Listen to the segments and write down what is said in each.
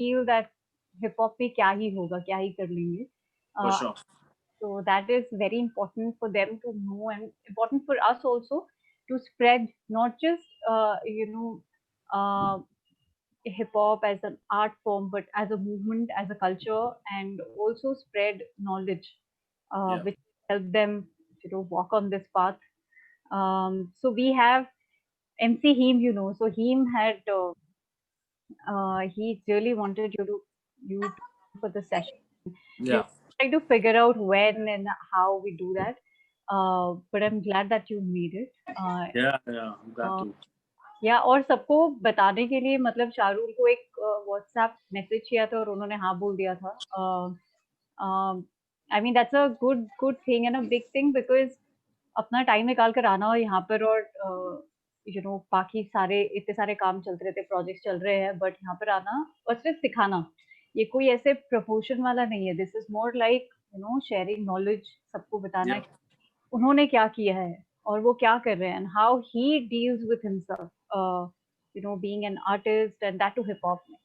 feel that hip hop पे क्या ही होगा, क्या ही कर लेंगे. For Uh, sure. so that is very important for them to know, and important for us also to spread not just uh, hip hop as an art form, but as a movement, as a culture, and also spread knowledge, Yeah. which help them walk on this path. So we have MC Heem, so Heem had he really wanted you to come for the session. We Yeah. were trying to figure out when and how we do that. But I'm glad that you made it. Yeah. Yeah. I'm glad Uh, to. या और सबको बताने के लिए मतलब शाहरुल को एक WhatsApp message किया था और उन्होंने हाँ बोल दिया था. I mean that's a good thing and a big thing because अपना टाइम निकाल कर आना और यहाँ पर और बाकी सारे इतने सारे काम चलते रहते, प्रोजेक्ट्स चल रहे हैं, बट यहाँ पर आना और सिर्फ सिखाना, ये कोई ऐसे प्रमोशन वाला नहीं है. This is more like sharing knowledge, सबको बताना Yeah. है उन्होंने क्या किया है और वो क्या कर रहे हैं, and how he deals with himself, being an artist and that too hip hop में.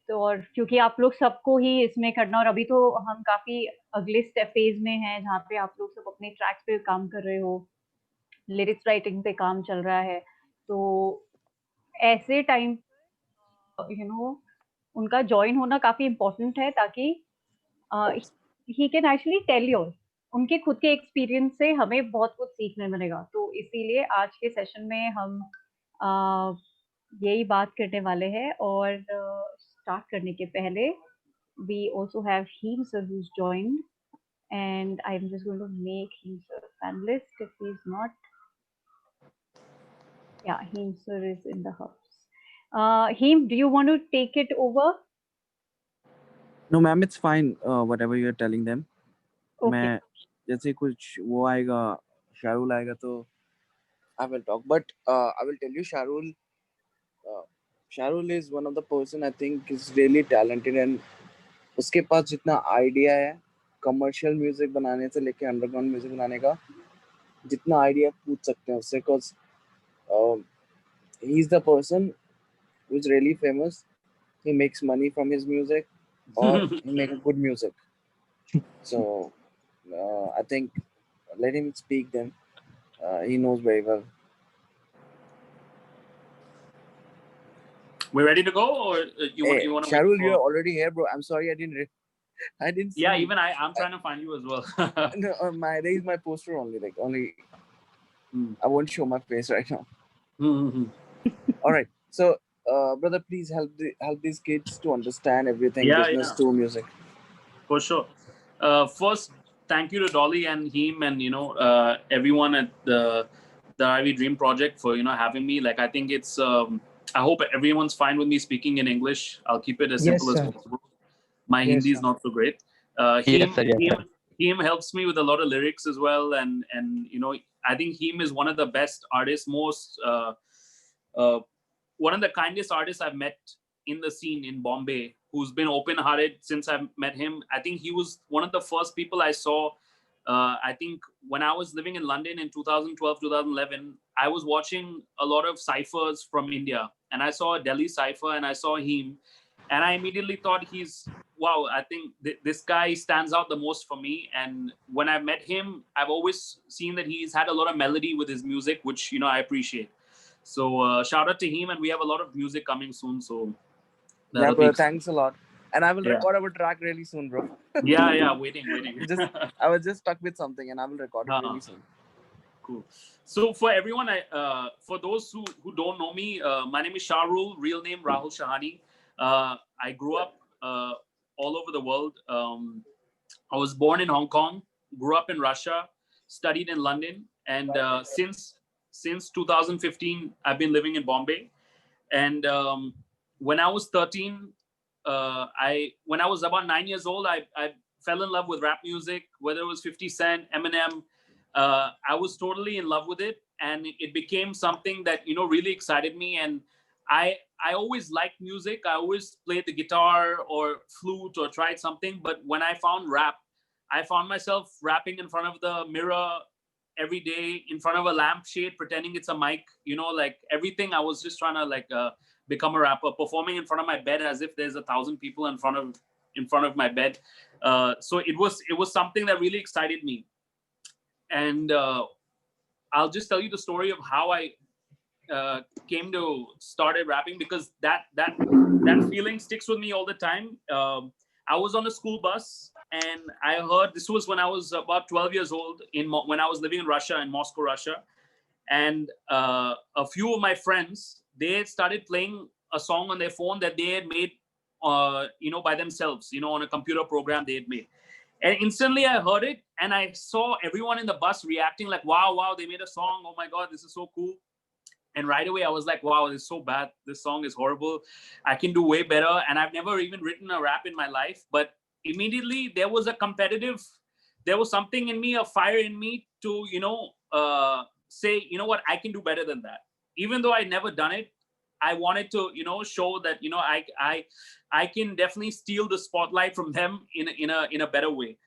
तो और क्योंकि आप लोग सबको ही इसमें करना, और अभी तो हम काफी अगले स्टेप फेज में हैं जहाँ पे आप लोग सब अपने ट्रैक्स पे काम कर रहे हो, लिरिक्स राइटिंग पे काम चल रहा है. तो ऐसे टाइम उनका ज्वाइन होना काफी इम्पोर्टेंट है, ताकि he can actually tell your, उनके खुद के एक्सपीरियंस से हमें बहुत कुछ सीखने मिलेगा. तो इसीलिए आज के सेशन में हम यही बात करने वाले हैं. और स्टार्ट करने के पहले we also have Heem sir who's joined, and I'm just going to make Heem sir panelist if he's not. Yeah, Heem sir is in the house. Heem, do you want to take it over? No, ma'am, it's fine. Whatever you're telling them. Okay. मैं जैसे कुछ वो आएगा, शाहरुल आएगा तो I will talk. But I will tell you, Shahrul is one of the person I think is really talented, and उसके पास जितना idea है कमर्शियल म्यूजिक बनाने से लेके अंडरग्राउंड म्यूजिक बनाने का, जितना आइडिया पूछ सकते हैं उससे, because he is the person who is really famous. He makes money from his music, or he make a good music. So I think let him speak then. He knows very well. We're ready to go, or you want Hey, you want to Shahrul, wait you're for? already here, bro. I'm sorry, I didn't see Yeah, you. even I'm trying to find you as well. No, there is my poster only. Like only, I won't show my face right now. All right, so brother, please help these kids to understand everything, Yeah, business yeah, to music. for sure. First, thank you to Dolly and Heem and everyone at the Ivy Dream Project for having me. Like, I think it's I hope everyone's fine with me speaking in English. I'll keep it as simple as possible. My Hindi is not so great. Yes, sir. Yes, sir. Heem helps me with a lot of lyrics as well, and I think Heem is one of the best artists, most one of the kindest artists I've met in the scene in Bombay, who's been open-hearted since I've met him. I think he was one of the first people I saw. I think when I was living in London in 2012, 2011, I was watching a lot of ciphers from India, and I saw a Delhi cipher, and I saw him, and I immediately thought wow, I think this guy stands out the most for me. And when I met him, I've always seen that he's had a lot of melody with his music, which I appreciate. So shout out to him, and we have a lot of music coming soon. So Yeah, bro, thanks a lot. And I will Yeah. record our track really soon, bro. Yeah, waiting. I was just stuck with something, and I will record it really soon. Cool. So for everyone, for those who don't know me, my name is SHAHRULE, real name Rahul Shahani. I grew up all over the world. I was born in Hong Kong, grew up in Russia, studied in London, and since 2015, I've been living in Bombay. And when I was 13, when I was about 9 years old, I fell in love with rap music, whether it was 50 Cent, Eminem. I was totally in love with it, and it became something that really excited me. And I always liked music. I always played the guitar or flute or tried something. But when I found rap, I found myself rapping in front of the mirror every day, in front of a lampshade, pretending it's a mic. Like everything, I was just trying to become a rapper, performing in front of my bed as if there's 1,000 people in front of my bed. So it was something that really excited me. And I'll just tell you the story of how I came to started rapping, because that feeling sticks with me all the time. I was on a school bus and I heard, this was when I was about 12 years old, when I was living in Russia, in Moscow, Russia. And a few of my friends, they had started playing a song on their phone that they had made, by themselves, on a computer program they had made. And instantly I heard it and I saw everyone in the bus reacting like, wow, they made a song. Oh my God, this is so cool. And right away I was like, wow, this is so bad. This song is horrible. I can do way better. And I've never even written a rap in my life. But immediately there was something in me, a fire in me to, say, you know what, I can do better than that. Even though I never done it, I wanted to, show that, I can definitely steal the spotlight from them in a better way.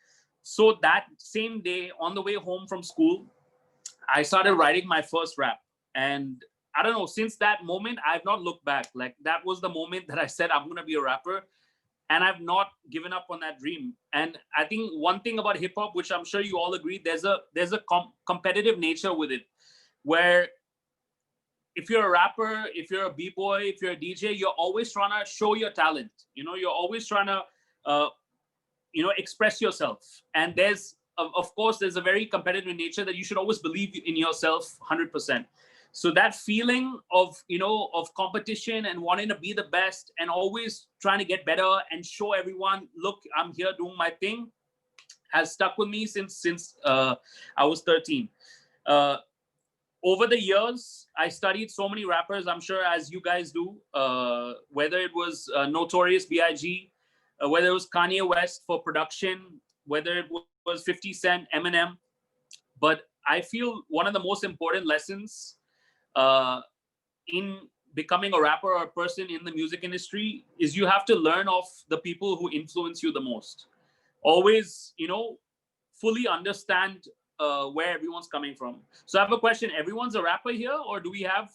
So that same day, on the way home from school, I started writing my first rap. And I don't know, since that moment, I've not looked back. Like, that was the moment that I said, I'm going to be a rapper. And I've not given up on that dream. And I think one thing about hip hop, which I'm sure you all agree, there's a competitive nature with it, where if you're a rapper, if you're a b-boy, if you're a DJ, you're always trying to show your talent. You're always trying to, express yourself. And of course, there's a very competitive nature that you should always believe in yourself 100%. So that feeling of competition and wanting to be the best and always trying to get better and show everyone, look, I'm here doing my thing, has stuck with me since I was 13. Over the years, I studied so many rappers, I'm sure as you guys do, whether it was Notorious B.I.G., whether it was Kanye West for production, whether it was 50 Cent, Eminem. But I feel one of the most important lessons in becoming a rapper or a person in the music industry is you have to learn of the people who influence you the most. Always, fully understand where everyone's coming from. So I have a question. Everyone's a rapper here, or do we have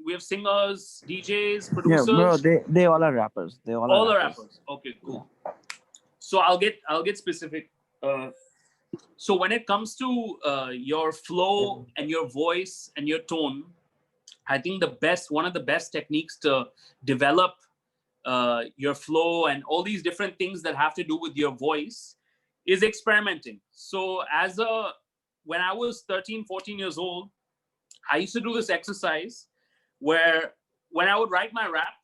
we have singers, DJs, producers? Yeah, bro, they all are rappers. They all are rappers. Okay, cool. Yeah. So I'll get specific. So when it comes to your flow and your voice and your tone, I think one of the best techniques to develop your flow and all these different things that have to do with your voice is experimenting. So when I was 13, 14 years old, I used to do this exercise where when I would write my rap,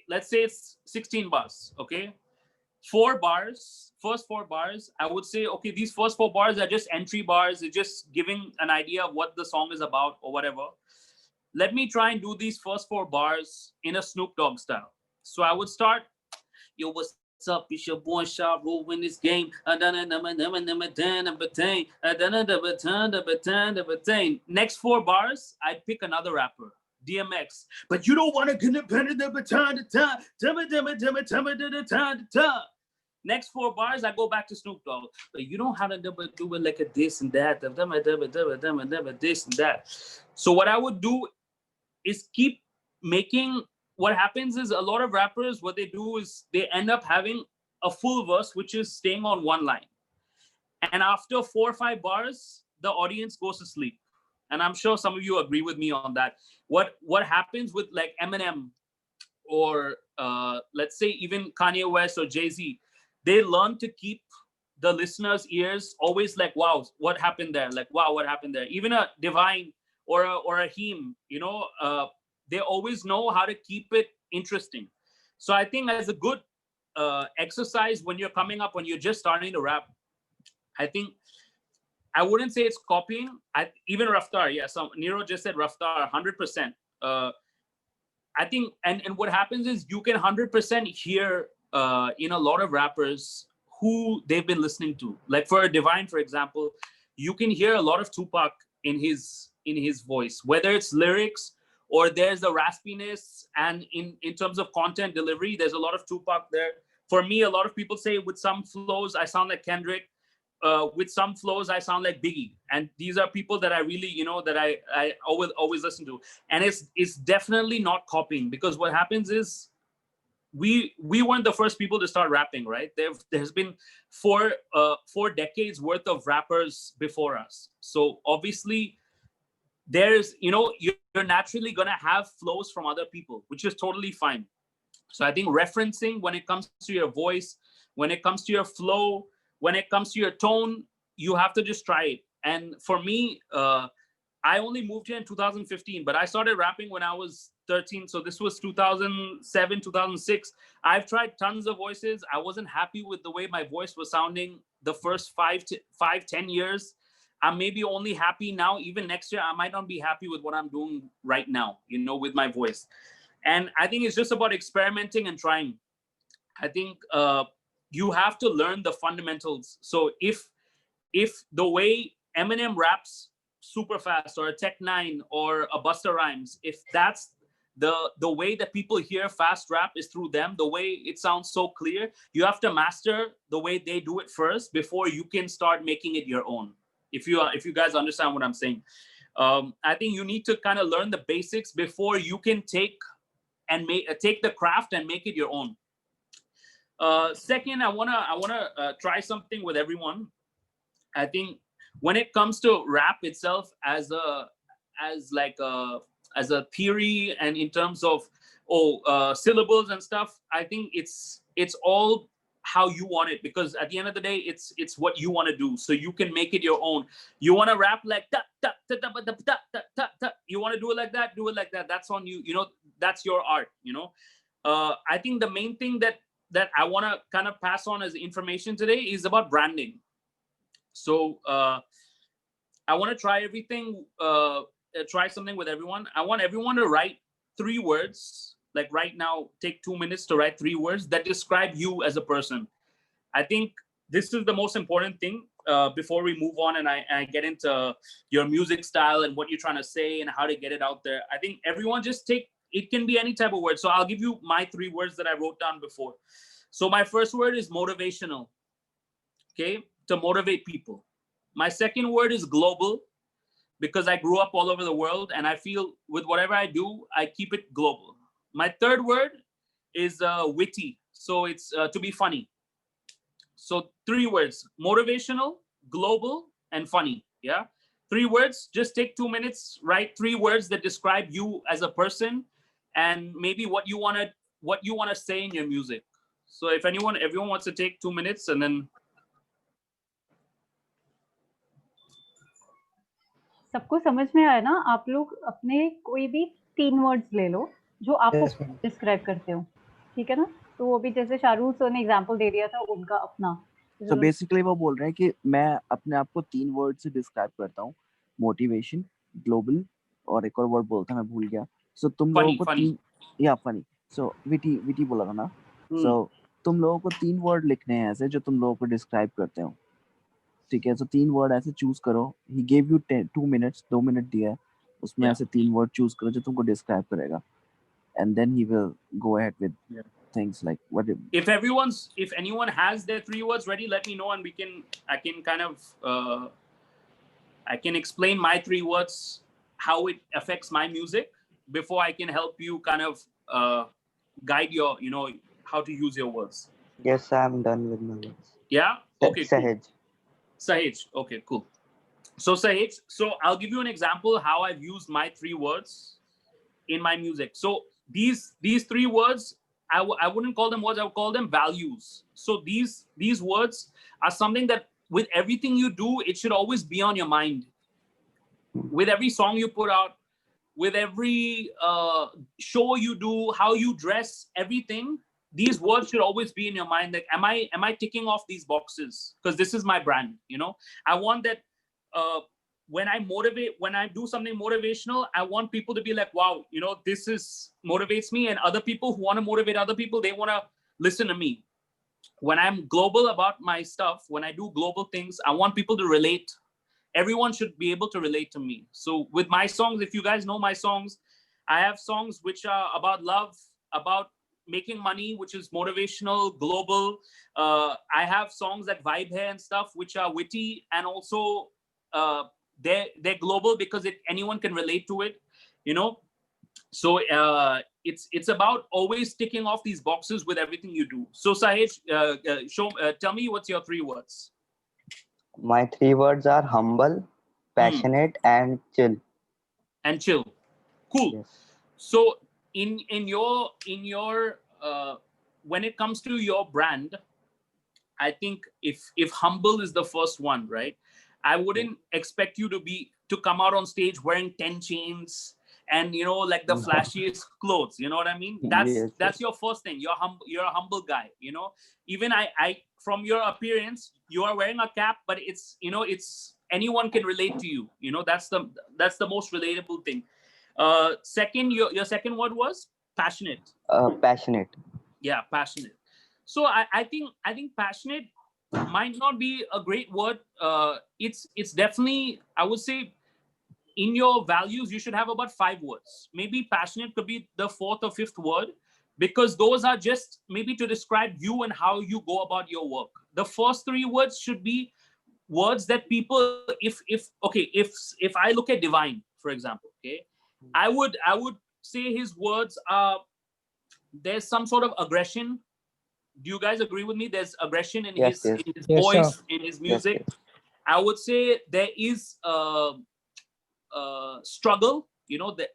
let's say it's 16 bars, okay? 4 bars, first 4 bars, I would say, okay, these first 4 bars are just entry bars. They're just giving an idea of what the song is about or whatever. Let me try and do these first 4 bars in a Snoop Dogg style. So I would start, yo, what's up? It's your boy SHAHRULE in this game. Next 4 bars, I'd pick another rapper, DMX. But you don't want to get Next 4 bars, I go back to Snoop Dogg. But you don't have to do it like a this and that, this and that. So what I would do is keep making. What happens is a lot of rappers, what they do is they end up having a full verse, which is staying on one line. And after 4 or 5 bars, the audience goes to sleep. And I'm sure some of you agree with me on that. What happens with like Eminem or let's say even Kanye West or Jay-Z, they learn to keep the listeners' ears always like, wow, what happened there? Like, wow, what happened there? Even a Divine or a Heme, they always know how to keep it interesting. So I think as a good exercise when you're coming up, when you're just starting to rap, I think I wouldn't say it's copying. Even Raftar, yeah. So Nero just said Raftar, 100%. I think, and what happens is you can 100% hear in a lot of rappers who they've been listening to. Like for a Divine, for example, you can hear a lot of Tupac in his voice, whether it's lyrics or there's the raspiness, and in terms of content delivery, there's a lot of Tupac there. For me, a lot of people say with some flows, I sound like Kendrick. with some flows I sound like Biggie, and these are people that I really, you know, that I always listen to, and it's definitely not copying, because what happens is we weren't the first people to start rapping, right? There's been four decades worth of rappers before us, so obviously there's, you know, you're naturally gonna have flows from other people, which is totally fine. So I think referencing when it comes to your voice, when it comes to your flow, when it comes to your tone, you have to just try it. And for me, I only moved here in 2015, but I started rapping when I was 13. So this was 2007, 2006. I've tried tons of voices. I wasn't happy with the way my voice was sounding the first 10 years. I'm maybe only happy now. Even next year, I might not be happy with what I'm doing right now, you know, with my voice. And I think it's just about experimenting and trying. I think you have to learn the fundamentals. So if the way Eminem raps super fast, or a Tech Nine or a Busta Rhymes, if that's the way that people hear fast rap is through them, the way it sounds so clear, you have to master the way they do it first before you can start making it your own. If you guys understand what I'm saying, I think you need to kind of learn the basics before you can take the craft and make it your own. Second, I wanna try something with everyone. I think when it comes to rap itself as a theory, and in terms of syllables and stuff, I think it's all how you want it, because at the end of the day, it's what you want to do, so you can make it your own. You want to rap like that, you want to do it like that, do it like that. That's on you. You know, that's your art. You know, I think the main thing that I want to kind of pass on as information today is about branding. So I want to try everything, try something with everyone. I want everyone to write 3 words. Like right now, take 2 minutes to write 3 words that describe you as a person. I think this is the most important thing before we move on and I get into your music style and what you're trying to say and how to get it out there. I think everyone just it can be any type of word. So I'll give you my 3 words that I wrote down before. So my first word is motivational, okay, to motivate people. My second word is global, because I grew up all over the world and I feel with whatever I do, I keep it global. My third word is witty. So it's to be funny. So 3 words: motivational, global, and funny. Yeah. 3 words. Just take 2 minutes, write 3 words that describe you as a person, and maybe what you want to say in your music. So if everyone wants to take 2 minutes, and then सबको समझ में आया ना? आप लोग अपने कोई भी 3 वर्ड्स ले लो जो आपको डिस्क्राइब करते हो, ठीक है ना? तो वो भी जैसे शाहरुल सर ने एग्जांपल दे दिया था उनका अपना। So basically वो बोल रहे हैं कि मैं अपने आप को 3 वर्ड से डिस्क्राइब करता हूँ: मोटिवेशन, ग्लोबल, और एक और वर्ड बोलता मैं भूल गया। So तुम लोगों को 3 या फनी, so विटी बोला था ना? So तुम लोगों को 3 वर्ड लिखने हैं ऐसे जो तुम लोगों को डिस्क्राइब करते हो, ठीक है? So 3 वर्ड ऐसे चूज करो। He gave you 2 minutes, 2 minute दिया है, उसमें ऐसे 3 वर्ड चूज करो जो तुमको डिस्क्राइब करेगा, and then he will go ahead with things like what if anyone has their 3 words ready, let me know, and I can kind of I can explain my 3 words, how it affects my music, before I can help you kind of guide your, you know, how to use your words. Yes, I'm done with my words. Yeah. Okay. Sahej. Cool. Sahej. Okay. Cool. So Sahej, so I'll give you an example how I've used my 3 words in my music. So these 3 words, I wouldn't call them words, I would call them values. So these words are something that with everything you do, it should always be on your mind. With every song you put out, with every show you do, how you dress, everything, these words should always be in your mind. Like, am I ticking off these boxes? Because this is my brand, you know? I want that when I do something motivational, I want people to be like, wow, you know, this motivates me, and other people who want to motivate other people, they want to listen to me. When I'm global about my stuff, when I do global things, I want people to relate. Everyone should be able to relate to me. So with my songs, if you guys know my songs, I have songs which are about love, about making money, which is motivational, global. I have songs like Vibe Hai and stuff, which are witty, and also they're global because anyone can relate to it, you know. So it's about always ticking off these boxes with everything you do. So Sahej, tell me what's your 3 words. My 3 words are humble, passionate, and chill. And chill. Cool. Yes. So in your when it comes to your brand, I think if humble is the first one, right? I wouldn't expect you to come out on stage wearing 10 chains and, you know, like the flashiest clothes, you know what I mean? That's your first thing. You're a humble guy, you know. Even I from your appearance, you are wearing a cap, but it's, you know, it's anyone can relate to you, you know. That's the most relatable thing. Second, your second word was passionate. Passionate. Yeah, passionate. So I think passionate might not be a great word. It's definitely, I would say, in your values, you should have about 5 words. Maybe passionate could be the 4th or 5th word, because those are just maybe to describe you and how you go about your work. The first 3 words should be words that people, if I look at Divine, for example, okay, I would say his words are, there's some sort of aggression. Do you guys agree with me? There's aggression in Yes, his yes. in his Yes, voice, sir. in his music. Yes. I would say there is struggle. You know, that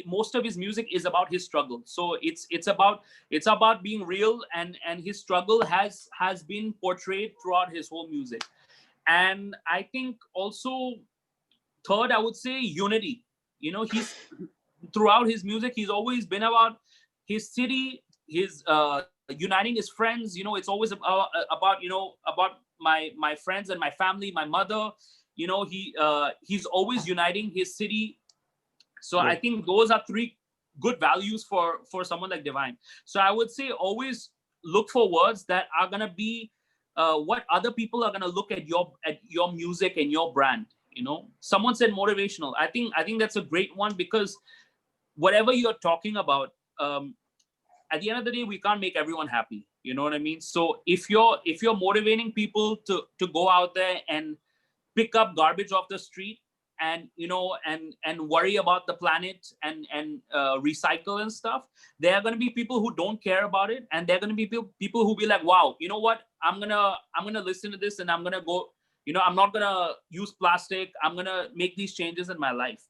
most of his music is about his struggle. So it's about being real, and his struggle has been portrayed throughout his whole music. And I think also third, I would say unity. You know, he's throughout his music, he's always been about his city, his uniting his friends. You know, it's always about you know, about my friends and my family, my mother. You know, he's always uniting his city. So Yeah. I think those are 3 good values for someone like Divine. So I would say always look for words that are gonna be what other people are gonna look at your music and your brand. You know, someone said motivational. I think that's a great one, because whatever you're talking about, at the end of the day, we can't make everyone happy. You know what I mean? So if you're motivating people to go out there and pick up garbage off the street, and you know, and worry about the planet, and recycle and stuff, there are going to be people who don't care about it, and there are going to be people who be like, wow, you know what, I'm gonna listen to this, and I'm gonna go, you know, I'm not gonna use plastic, I'm gonna make these changes in my life.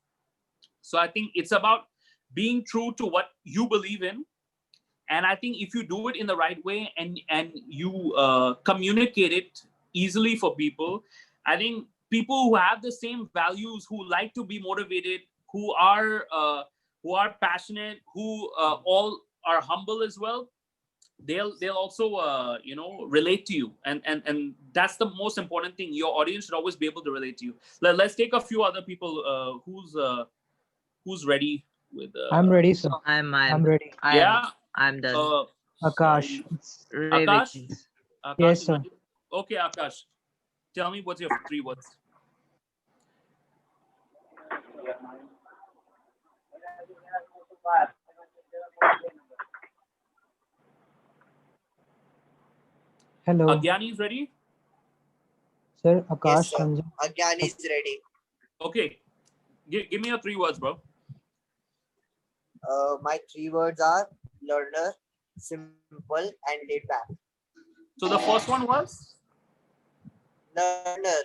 So I think it's about being true to what you believe in. And I think if you do it in the right way, and you communicate it easily for people, I think people who have the same values, who like to be motivated, who are passionate, who all are humble as well, they'll also you know, relate to you, and that's the most important thing. Your audience should always be able to relate to you. Let's take a few other people. Who's ready with I'm ready, sir. I'm ready. I'm done. Akash. Ray Akash? Wiggins. Akash Yes, is sir. ready? Okay, Akash, tell me what's your 3 words. Hello, Agyani is ready? sir. Yes, Akash sir. Ranjan. Agyan is ready. Okay, give me your 3 words, bro. My 3 words are learner, simple, and laid back. So the first one was Learner,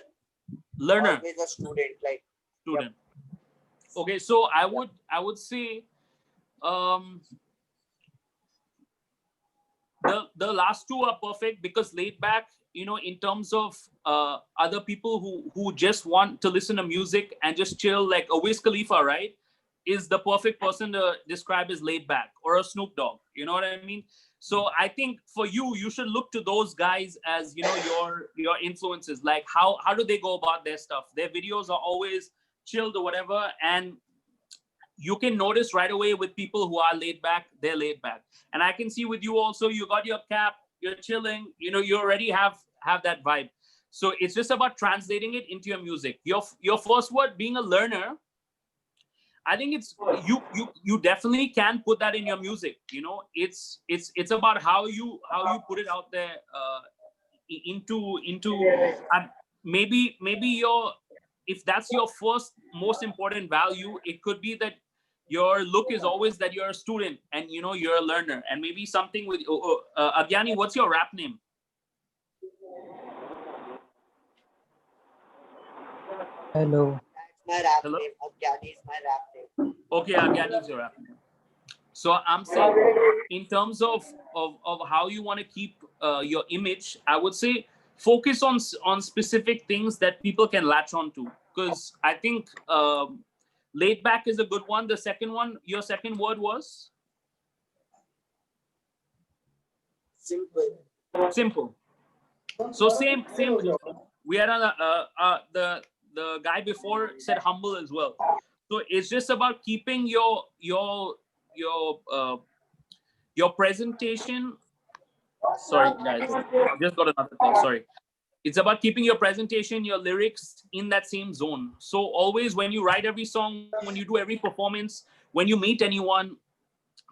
learner, always a student. Like, student. Okay, so I would say the last 2 are perfect, because laid back, you know, in terms of other people who just want to listen to music and just chill, like a Wiz Khalifa, right, is the perfect person to describe as laid back, or a Snoop Dogg. You know what I mean? So I think for you should look to those guys as, you know, your influences. Like how do they go about their stuff? Their videos are always chilled or whatever, and you can notice right away with people who are laid back, they're laid back. And I can see with you also, you got your cap, you're chilling, you know, you already have that vibe. So it's just about translating it into your music. Your first word being a learner, I think you definitely can put that in your music. You know, it's about how you put it out there into maybe your, if that's your first most important value, it could be that your look is always that you're a student and you know you're a learner, and maybe something with Agyani, what's your rap name? Hello. That's my rap Hello? name. Agyani is my rap name. Okay, Agyani is your rap name. So I'm saying, in terms of how you want to keep your image, I would say focus on specific things that people can latch on to. Because I think laid back is a good one. The second one, your second word was Simple. simple. So same. We had the guy before said humble as well. So it's just about keeping your presentation. Sorry, guys, just got another call. Sorry. It's about keeping your presentation, your lyrics in that same zone. So always, when you write every song, when you do every performance, when you meet anyone,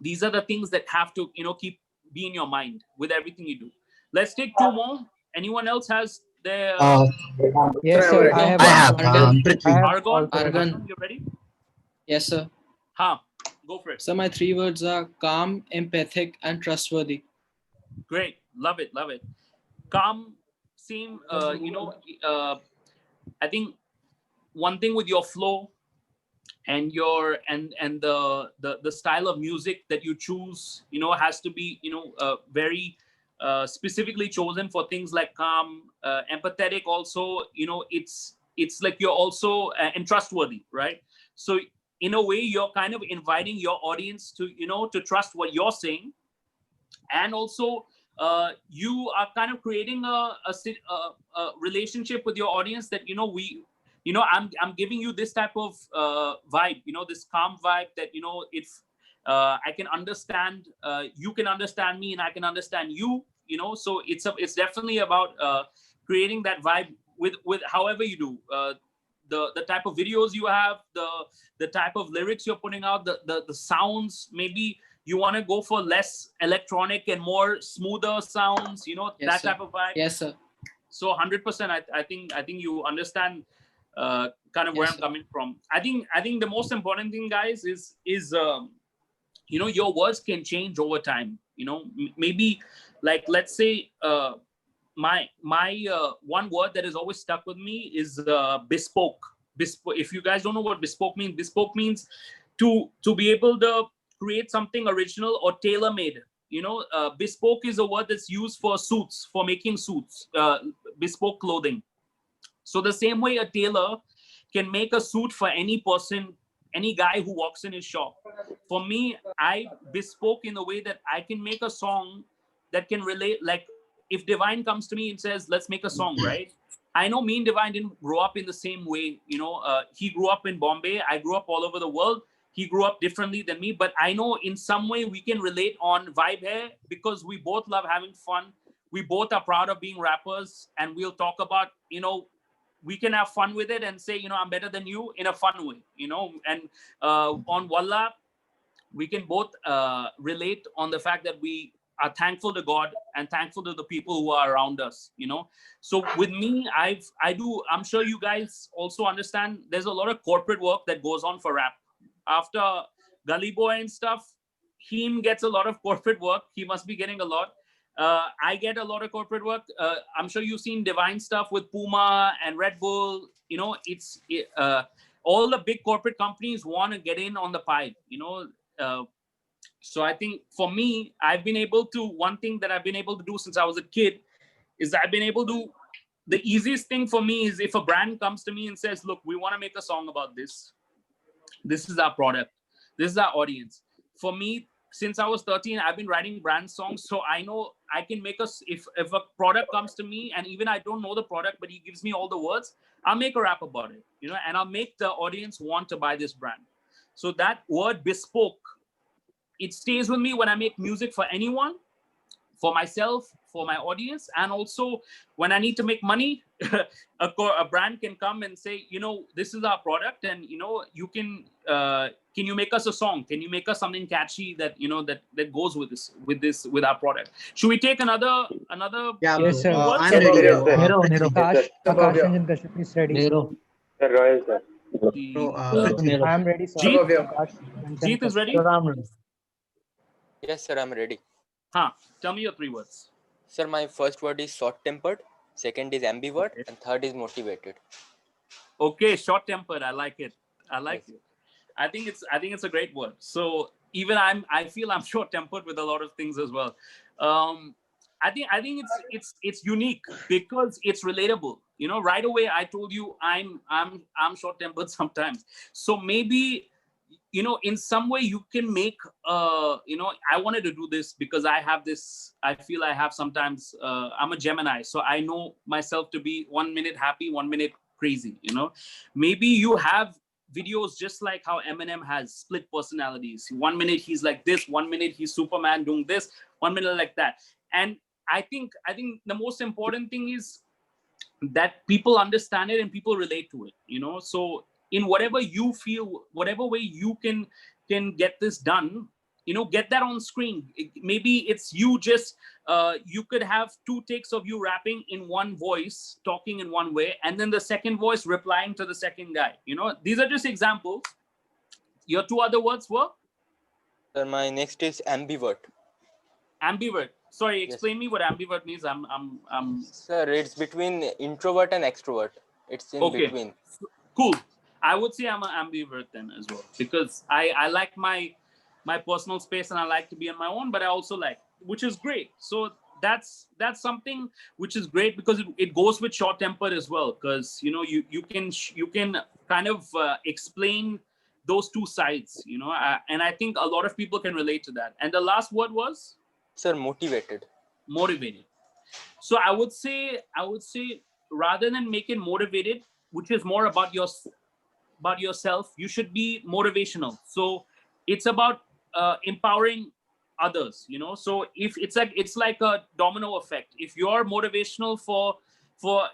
these are the things that have to, you know, keep be in your mind with everything you do. Let's take two more. Anyone else has their Yes, sir. I have I have I have Argon? also. Argon, you ready? Yes, sir. Huh? Go for it. So my three words are calm, empathic, and trustworthy. Great. Love it. Love it. Calm, same, I think one thing with your flow and your and the style of music that you choose, you know, has to be, you know, very specifically chosen for things like calm, empathetic. Also, you know, it's like you're also and trustworthy, right? So in a way, you're kind of inviting your audience to, you know, to trust what you're saying, and also you are kind of creating a relationship with your audience that, you know, I'm giving you this type of vibe, you know, this calm vibe that, you know, if I can understand, you can understand me and I can understand you, you know. So it's definitely about creating that vibe with however you do, the type of videos you have, the type of lyrics you're putting out, the sounds. Maybe you want to go for less electronic and more smoother sounds, you know, Yes, that sir. type of vibe. Yes, sir. So 100%, I think you understand kind of where Yes, I'm sir. coming from. I think the most important thing, guys, is you know, your words can change over time. You know, maybe like, let's say my one word that has always stuck with me is bespoke. Bespoke. If you guys don't know what bespoke means to be able to create something original or tailor-made. You know, bespoke is a word that's used for suits, for making suits, bespoke clothing. So the same way a tailor can make a suit for any person, any guy who walks in his shop. For me, I bespoke in the way that I can make a song that can relate. Like, if Divine comes to me and says, let's make a song, right? I know me and Divine didn't grow up in the same way. You know, he grew up in Bombay. I grew up all over the world. He grew up differently than me, but I know in some way we can relate on vibe here, because we both love having fun. We both are proud of being rappers, and we'll talk about, you know, we can have fun with it and say, you know, I'm better than you in a fun way, you know. And on Wallah, we can both relate on the fact that we are thankful to God and thankful to the people who are around us, you know. So with me, I'm sure you guys also understand, there's a lot of corporate work that goes on for rap. After Gully Boy and stuff, he gets a lot of corporate work. He must be getting a lot. I get a lot of corporate work. I'm sure you've seen Divine stuff with Puma and Red Bull. You know, all the big corporate companies want to get in on the pie, you know. So I think for me, one thing that I've been able to do since I was a kid is I've been able to, the easiest thing for me is if a brand comes to me and says, look, we want to make a song about this. This is our product. This is our audience. For me, since I was 13, I've been writing brand songs. So I know I can make if a product comes to me and even I don't know the product, but he gives me all the words, I'll make a rap about it, you know, and I'll make the audience want to buy this brand. So that word bespoke, it stays with me when I make music for anyone, for myself, for my audience, and also when I need to make money, a brand can come and say, you know, this is our product, and you know, you can can you make us a song? Can you make us something catchy that that goes with our product? Should we take another Yeah, Yes, sir. words? I'm ready. Nero. Akash Ranjan Kashyap is ready. Nero. Sir, Royal, sir. So, Nero. I am ready, sir. Jeet? Akash Ranjan Jeet is Kashyap. ready? Sir, I'm ready. Yes, sir, I'm ready. Tell me your 3 words. Sir, my first word is short-tempered, second is ambivert, Okay. and third is motivated. Okay, short-tempered. I like it. I think it's a great word. So even I feel I'm short-tempered with a lot of things as well. I think it's unique because it's relatable. Right away I told you I'm short-tempered sometimes. So maybe in some way you can make I wanted to do this because I feel I have sometimes I'm a Gemini, so I know myself to be 1 minute happy, 1 minute crazy. Maybe you have videos just like how Eminem has split personalities. 1 minute he's like this, 1 minute he's Superman doing this, 1 minute like that. And I think the most important thing is that people understand it and people relate to it. So in whatever you feel, whatever way you can get this done, get that on screen. Maybe it's you just you could have 2 takes of you rapping in one voice, talking in one way, and then the second voice replying to the second guy. These are just examples. Your 2 other words were? Sir, my next is ambivert. Ambivert. Sorry, explain me what ambivert means. Sir, it's between introvert and extrovert. It's in between. Cool. I would say I'm an ambivert then as well, because I like my personal space and I like to be on my own, but I also like, which is great. So that's something which is great because it goes with short-tempered as well, because you can kind of explain those 2 sides, and I think a lot of people can relate to that. And the last word was? Sir, motivated. Motivated. So I would say rather than make it motivated, which is more about yourself, you should be motivational. So it's about empowering others. So if it's like a domino effect. If you're motivational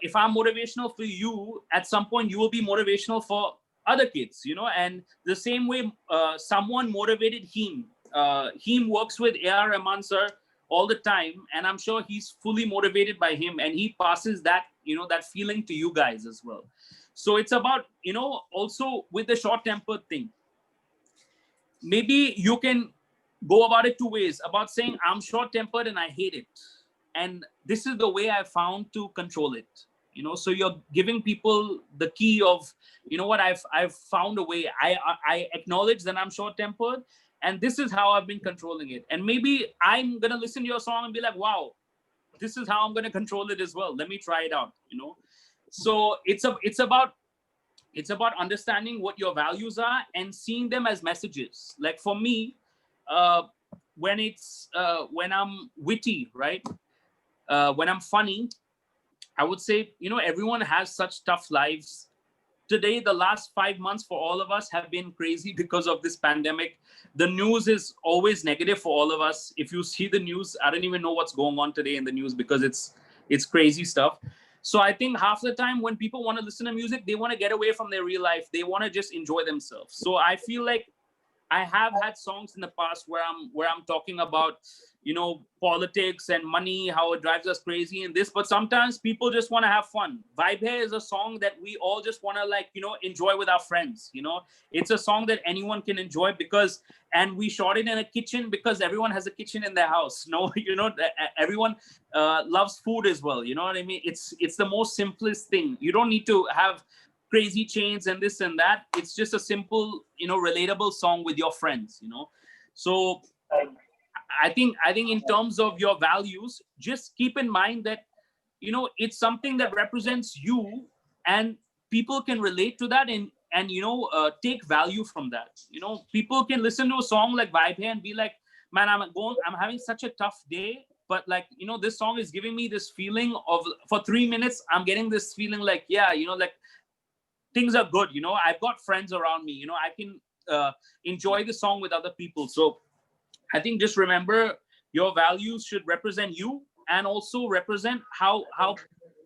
if I'm motivational for you, at some point you will be motivational for other kids. And the same way someone motivated him. Him works with A.R. Rahman sir all the time, and I'm sure he's fully motivated by him, and he passes that that feeling to you guys as well. So it's about also with the short-tempered thing, maybe you can go about it 2 ways, about saying I'm short-tempered and I hate it, and this is the way I found to control it. So you're giving people the key of what I've found a way. I acknowledge that I'm short-tempered, and this is how I've been controlling it. And maybe I'm gonna listen to your song and be like, wow, this is how I'm gonna control it as well. Let me try it out. So it's about understanding what your values are and seeing them as messages. Like for me, when I'm witty, right? When I'm funny, I would say, everyone has such tough lives. Today, the last 5 months for all of us have been crazy because of this pandemic. The news is always negative for all of us. If you see the news, I don't even know what's going on today in the news because it's crazy stuff. So I think half the time when people want to listen to music, they want to get away from their real life. They want to just enjoy themselves. So I feel like I have had songs in the past where I'm talking about, politics and money, how it drives us crazy and this, but sometimes people just want to have fun. Vibe Hai is a song that we all just want to enjoy with our friends. It's a song that anyone can enjoy and we shot it in a kitchen because everyone has a kitchen in their house. Everyone loves food as well. You know what I mean? It's the most simplest thing. You don't need to have crazy chains and this and that. It's just a simple, relatable song with your friends, So I think in terms of your values, just keep in mind that, it's something that represents you and people can relate to that and take value from that. People can listen to a song like Vibe Hai and be like, man, I'm having such a tough day, but this song is giving me this feeling of, for 3 minutes, I'm getting this feeling like, yeah, things are good. I've got friends around me. I can enjoy the song with other people. So I think just remember your values should represent you and also represent how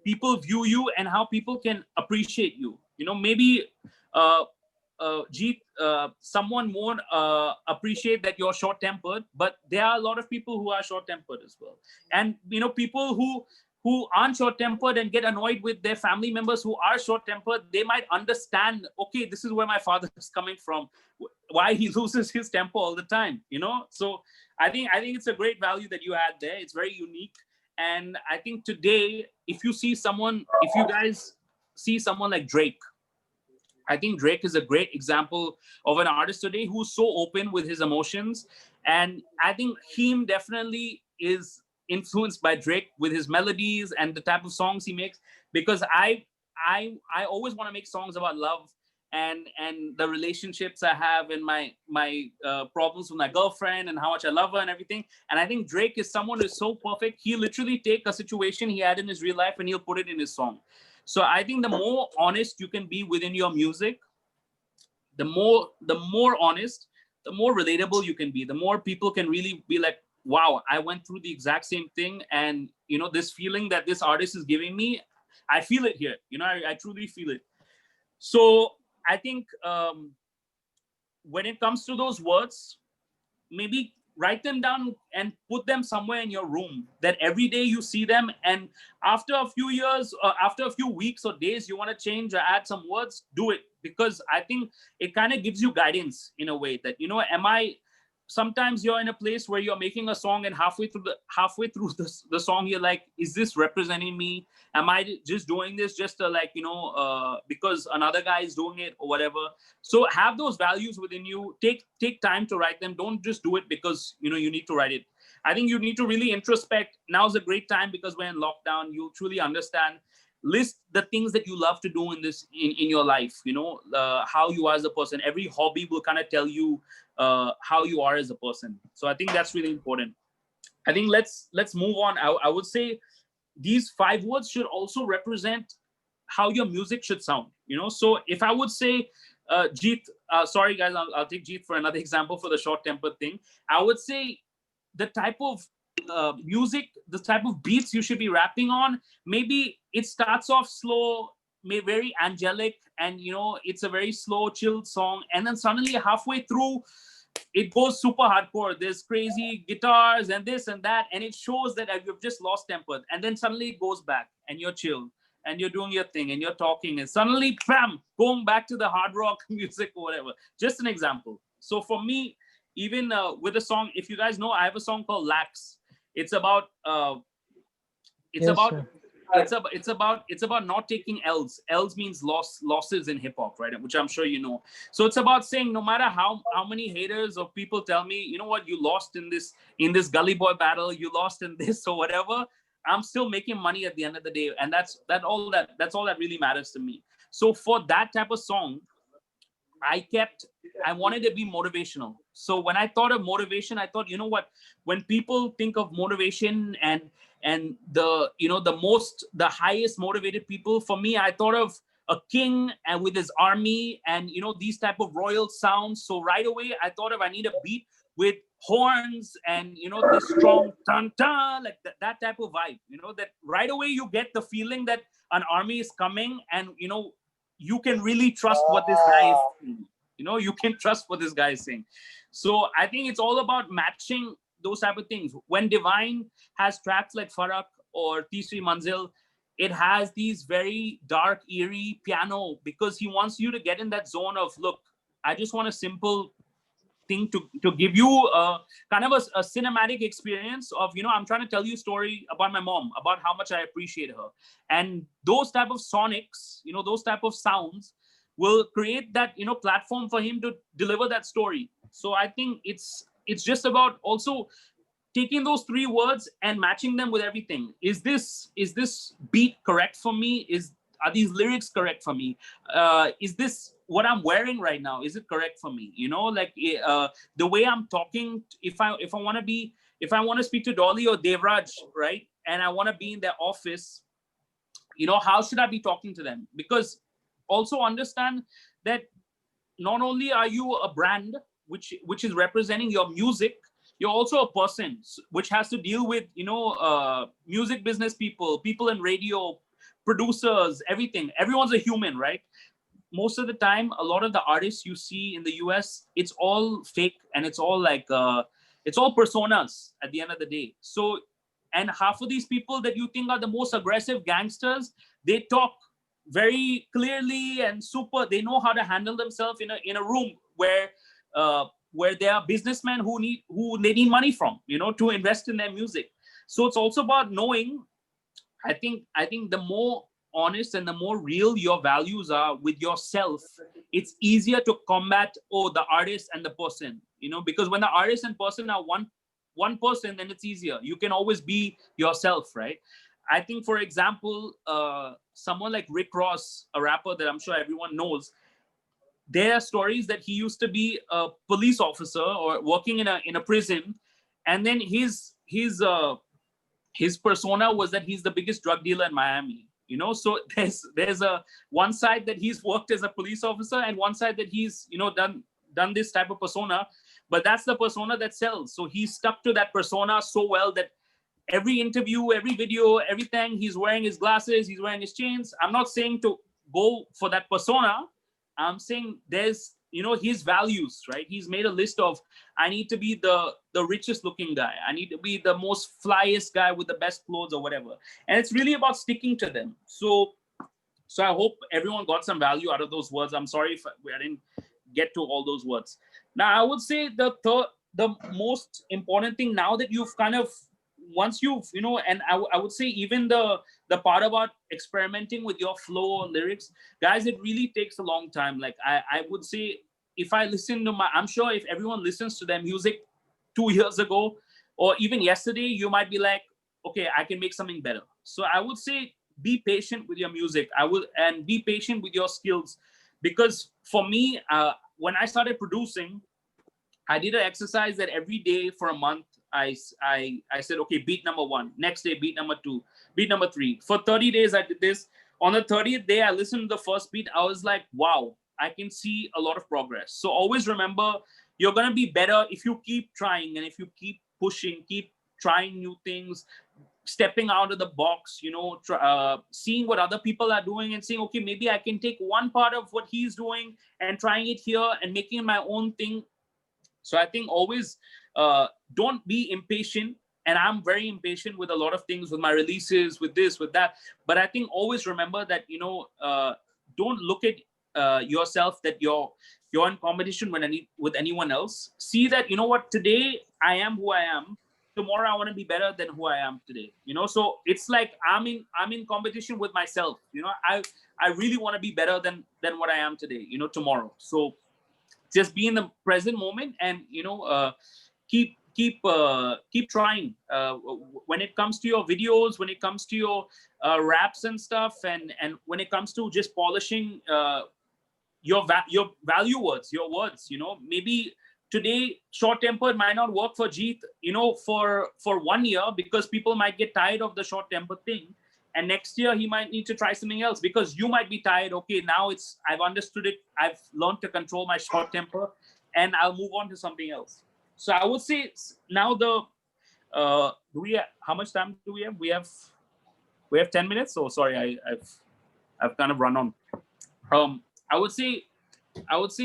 people view you and how people can appreciate you. Maybe Jeet, someone won't appreciate that you're short-tempered, but there are a lot of people who are short-tempered as well. And, you know, people who aren't short-tempered and get annoyed with their family members who are short-tempered, they might understand, okay, this is where my father is coming from, why he loses his temper all the time, you know? So I think it's a great value that you had there. It's very unique. And I think today, if you guys see someone like Drake, I think Drake is a great example of an artist today who's so open with his emotions. And I think Heem definitely is influenced by Drake with his melodies and the type of songs he makes, because I always want to make songs about love and the relationships I have and my problems with my girlfriend and how much I love her and everything. And I think Drake is someone who's so perfect. He'll literally take a situation he had in his real life and he'll put it in his song. So I think the more honest you can be within your music, the more honest, the more relatable you can be, the more people can really be like, wow, I went through the exact same thing. And, you know, this feeling that this artist is giving me, I feel it here. You know, I truly feel it. So I think when it comes to those words, maybe write them down and put them somewhere in your room that every day you see them. And after a few years, or after a few weeks or days, you want to change or add some words, do it. Because I think it kind of gives you guidance in a way that, you know, sometimes you're in a place where you're making a song and halfway through the song, you're like, is this representing me? Am I just doing this just to, like, you know, because another guy is doing it or whatever? So have those values within you. Take time to write them. Don't just do it because, you know, you need to write it. I think you need to really introspect. Now's a great time because we're in lockdown. You'll truly understand. List the things that you love to do in your life, you know, how you are as a person. Every hobby will kind of tell you how you are as a person. So I think that's really important. I think let's move on. I would say these 5 words should also represent how your music should sound, you know. So if I would say, Jeet, sorry guys, I'll take Jeet for another example for the short-tempered thing. I would say the type of music, the type of beats you should be rapping on, maybe it starts off slow, very angelic, and, you know, it's a very slow, chilled song, and then suddenly halfway through it goes super hardcore. There's crazy guitars and this and that, and it shows that you've just lost temper. And then suddenly it goes back and you're chill and you're doing your thing and you're talking, and suddenly bam, going back to the hard rock music or whatever. Just an example. So for me, even with a song, if you guys know, I have a song called Lax. It's about it's about not taking L's. L's means losses in hip hop, right? Which I'm sure you know. So it's about saying no matter how many haters or people tell me, you know what, you lost in this gully boy battle, you lost in this or whatever, I'm still making money at the end of the day, and that's all that really matters to me. So for that type of song, I wanted to be motivational. So when I thought of motivation, I thought, you know what, when people think of motivation and the, you know, the highest motivated people, for me, I thought of a king and with his army and, you know, these type of royal sounds. So right away, I thought I need a beat with horns and, you know, this strong dun dun, like that type of vibe, you know, that right away you get the feeling that an army is coming and, you know, you can really trust what this guy is saying. You know, you can trust what this guy is saying. So I think it's all about matching those type of things. When Divine has tracks like Farak or Tisri Manzil, it has these very dark, eerie piano because he wants you to get in that zone of, look, I just want a simple thing to give you kind of a cinematic experience of, you know, I'm trying to tell you a story about my mom, about how much I appreciate her. And those type of sonics, you know, those type of sounds will create that, you know, platform for him to deliver that story. So I think it's just about also taking those 3 words and matching them with everything. Is this beat correct for me? Are these lyrics correct for me? Is this what I'm wearing right now? Is it correct for me? You know, like the way I'm talking, if I want to speak to Dolly or Devraj, right? And I want to be in their office, you know, how should I be talking to them? Because also understand that not only are you a brand, which is representing your music, you're also a person which has to deal with, you know, music business people in radio, producers, everything. Everyone's a human, right? most of the time, a lot of the artists you see in the US, it's all fake and it's all like, it's all personas at the end of the day. So, and half of these people that you think are the most aggressive gangsters, they talk very clearly and super, they know how to handle themselves in a room where there are businessmen who they need money from, to invest in their music. So it's also about knowing, I think the more honest and the more real your values are with yourself, it's easier to combat the artist and the person, because when the artist and person are one person, then it's easier. You can always be yourself, right? I think, for example, someone like Rick Ross, a rapper that I'm sure everyone knows, there are stories that he used to be a police officer or working in a prison, and then his persona was that he's the biggest drug dealer in Miami. So there's a one side that he's worked as a police officer, and one side that he's done this type of persona, but that's the persona that sells. So he's stuck to that persona so well that every interview, every video, everything, he's wearing his glasses, he's wearing his chains. I'm not saying to go for that persona. I'm saying there's, his values, right? He's made a list of, I need to be the richest looking guy. I need to be the most flyest guy with the best clothes or whatever. And it's really about sticking to them. So I hope everyone got some value out of those words. I'm sorry if I didn't get to all those words. Now, I would say the most important thing now that you've kind of, once you've, and I would say even the part about experimenting with your flow or lyrics, guys, it really takes a long time. Like I would say, if I listen to I'm sure if everyone listens to their music 2 years ago or even yesterday, you might be like, okay, I can make something better. So I would say, be patient with your music. And be patient with your skills, because for me, when I started producing, I did an exercise that every day for a month, I said, okay, beat number 1. Next day, beat number 2. Beat number 3. For 30 days, I did this. On the 30th day, I listened to the first beat. I was like, wow, I can see a lot of progress. So always remember, you're going to be better if you keep trying, and if you keep pushing, keep trying new things, stepping out of the box, seeing what other people are doing and saying, okay, maybe I can take one part of what he's doing and trying it here and making it my own thing. So I think always don't be impatient. And I'm very impatient with a lot of things, with my releases, with this, with that. But I think always remember that, don't look at yourself that you're in competition with anyone else. See that, today I am who I am. Tomorrow I want to be better than who I am today. So it's like I'm in competition with myself. I really want to be better than what I am today, tomorrow. So just be in the present moment and keep trying when it comes to your videos, when it comes to your raps and stuff, and when it comes to just polishing your value words, your words. Maybe today short-tempered might not work for Jeet for 1 year, because people might get tired of the short-tempered thing. And next year he might need to try something else, because you might be tired. Okay, now I've understood it. I've learned to control my short temper, and I'll move on to something else. So I would say now how much time do we have? We have 10 minutes. So sorry, I've kind of run on. I would say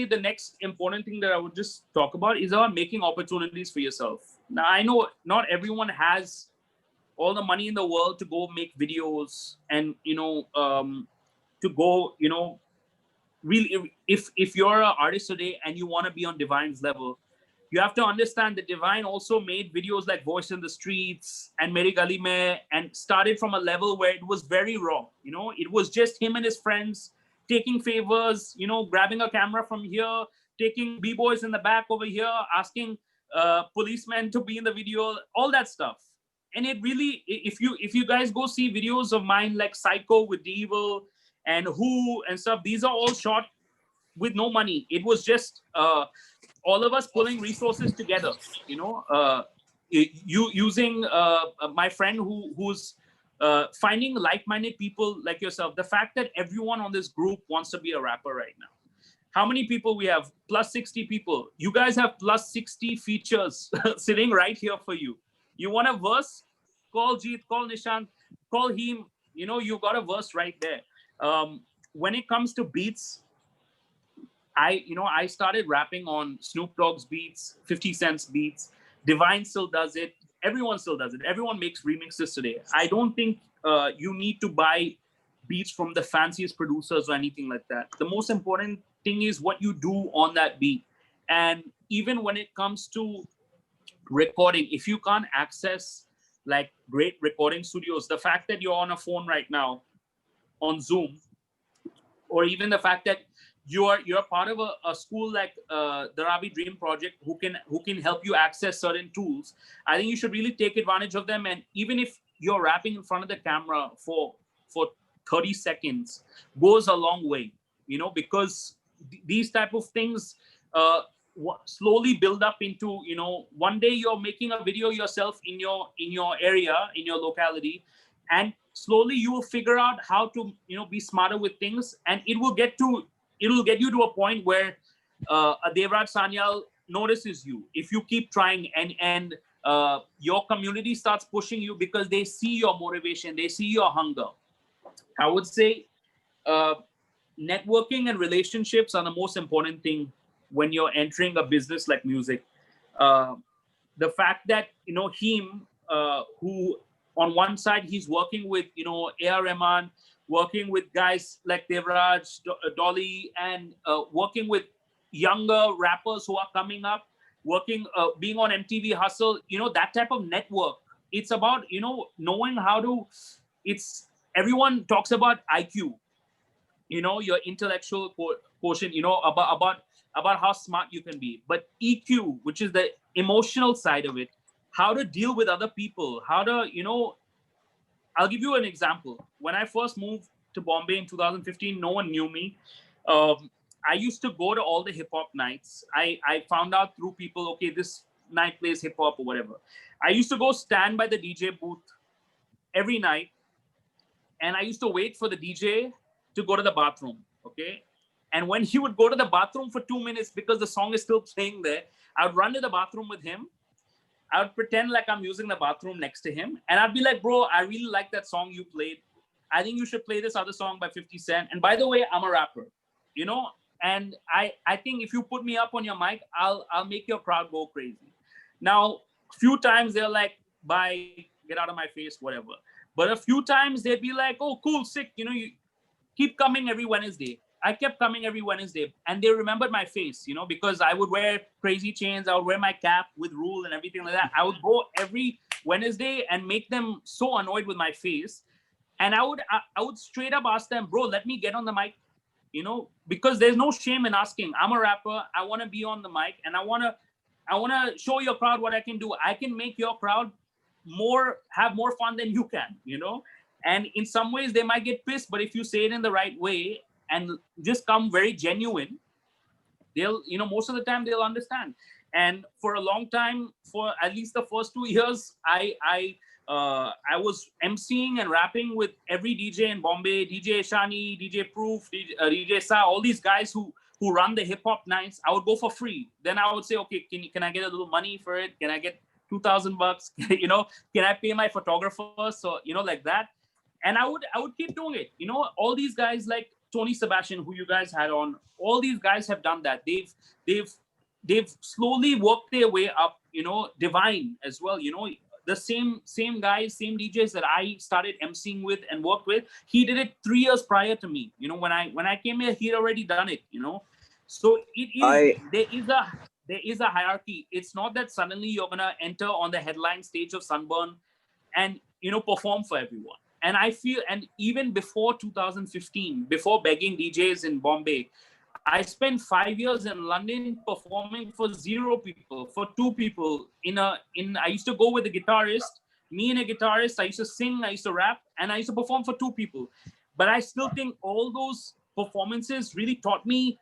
the next important thing that I would just talk about is about making opportunities for yourself. Now, I know not everyone has all the money in the world to go make videos and, to go, really, if you're an artist today and you want to be on Divine's level, you have to understand that Divine also made videos like Voice in the Streets and Meri Gali Mein, and started from a level where it was very raw. It was just him and his friends taking favors, grabbing a camera from here, taking B-boys in the back over here, asking policemen to be in the video, all that stuff. And it really, if you guys go see videos of mine like Psycho with Devil and Who and stuff, these are all shot with no money. It was just all of us pulling resources together, using my friend who's finding like-minded people like yourself. The fact that everyone on this group wants to be a rapper right now. How many people we have? Plus 60 people. You guys have plus 60 features sitting right here for you. You want a verse? Call Jeet, call Nishant, call him. You got a verse right there. When it comes to beats, I started rapping on Snoop Dogg's beats, 50 Cent's beats. Divine still does it. Everyone still does it. Everyone makes remixes today. I don't think you need to buy beats from the fanciest producers or anything like that. The most important thing is what you do on that beat. And even when it comes to recording, if you can't access like great recording studios, the fact that you're on a phone right now on Zoom, or even the fact that you're part of a school like the Ravi Dream Project who can help you access certain tools, I think you should really take advantage of them. And even if you're rapping in front of the camera for 30 seconds, goes a long way, because these type of things slowly build up into, one day you're making a video yourself in your area, in your locality, and slowly you will figure out how to be smarter with things, and it will get you to a point where a Devraj Sanyal notices you if you keep trying, and your community starts pushing you because they see your motivation, they see your hunger. I would say networking and relationships are the most important thing when you're entering a business like music. The fact that him, who on one side he's working with A.R. Rahman, working with guys like Devraj, Dolly, and working with younger rappers who are coming up, being on MTV Hustle, that type of network. It's about knowing how to. Everyone talks about IQ, your intellectual quotient, about how smart you can be, but EQ, which is the emotional side of it, how to deal with other people, how to I'll give you an example. When I first moved to Bombay in 2015, no one knew me. I used to go to all the hip hop nights. I found out through people, okay, this night plays hip hop or whatever. I used to go stand by the DJ booth every night, and I used to wait for the DJ to go to the bathroom, okay? And when he would go to the bathroom for 2 minutes because the song is still playing there, I would run to the bathroom with him. I would pretend like I'm using the bathroom next to him. And I'd be like, bro, I really like that song you played. I think you should play this other song by 50 Cent. And by the way, I'm a rapper, and I think if you put me up on your mic, I'll make your crowd go crazy. Now, a few times they're like, bye, get out of my face, whatever. But a few times they'd be like, oh, cool, sick, you keep coming every Wednesday. I kept coming every Wednesday, and they remembered my face, because I would wear crazy chains. I would wear my cap with rule and everything like that. I would go every Wednesday and make them so annoyed with my face. And I would straight up ask them, bro, let me get on the mic, because there's no shame in asking. I'm a rapper. I want to be on the mic, and I want to show your crowd what I can do. I can make your crowd have more fun than you can, And in some ways they might get pissed, but if you say it in the right way and just come very genuine, they'll, most of the time they'll understand. And for a long time, for at least the first 2 years, I was emceeing and rapping with every DJ in Bombay, DJ Shani, DJ Proof, DJ Sa, all these guys who run the hip hop nights. I would go for free. Then I would say, okay, can I get a little money for it? Can I get $2,000? Can I pay my photographer? So, like that. And I would keep doing it. All these guys like Tony Sebastian, who you guys had on, all these guys have done that. They've slowly worked their way up, Divine as well, the same guys, same DJs that I started emceeing with and worked with. He did it 3 years prior to me. When I came here, he'd already done it, So there is a hierarchy. It's not that suddenly you're gonna enter on the headline stage of Sunburn and perform for everyone. And I feel, and even before 2015, before begging DJs in Bombay, I spent 5 years in London performing for 0 people, for 2 people. I used to go with a guitarist, me and a guitarist. I used to sing, I used to rap, and I used to perform for 2 people. But I still think all those performances really taught me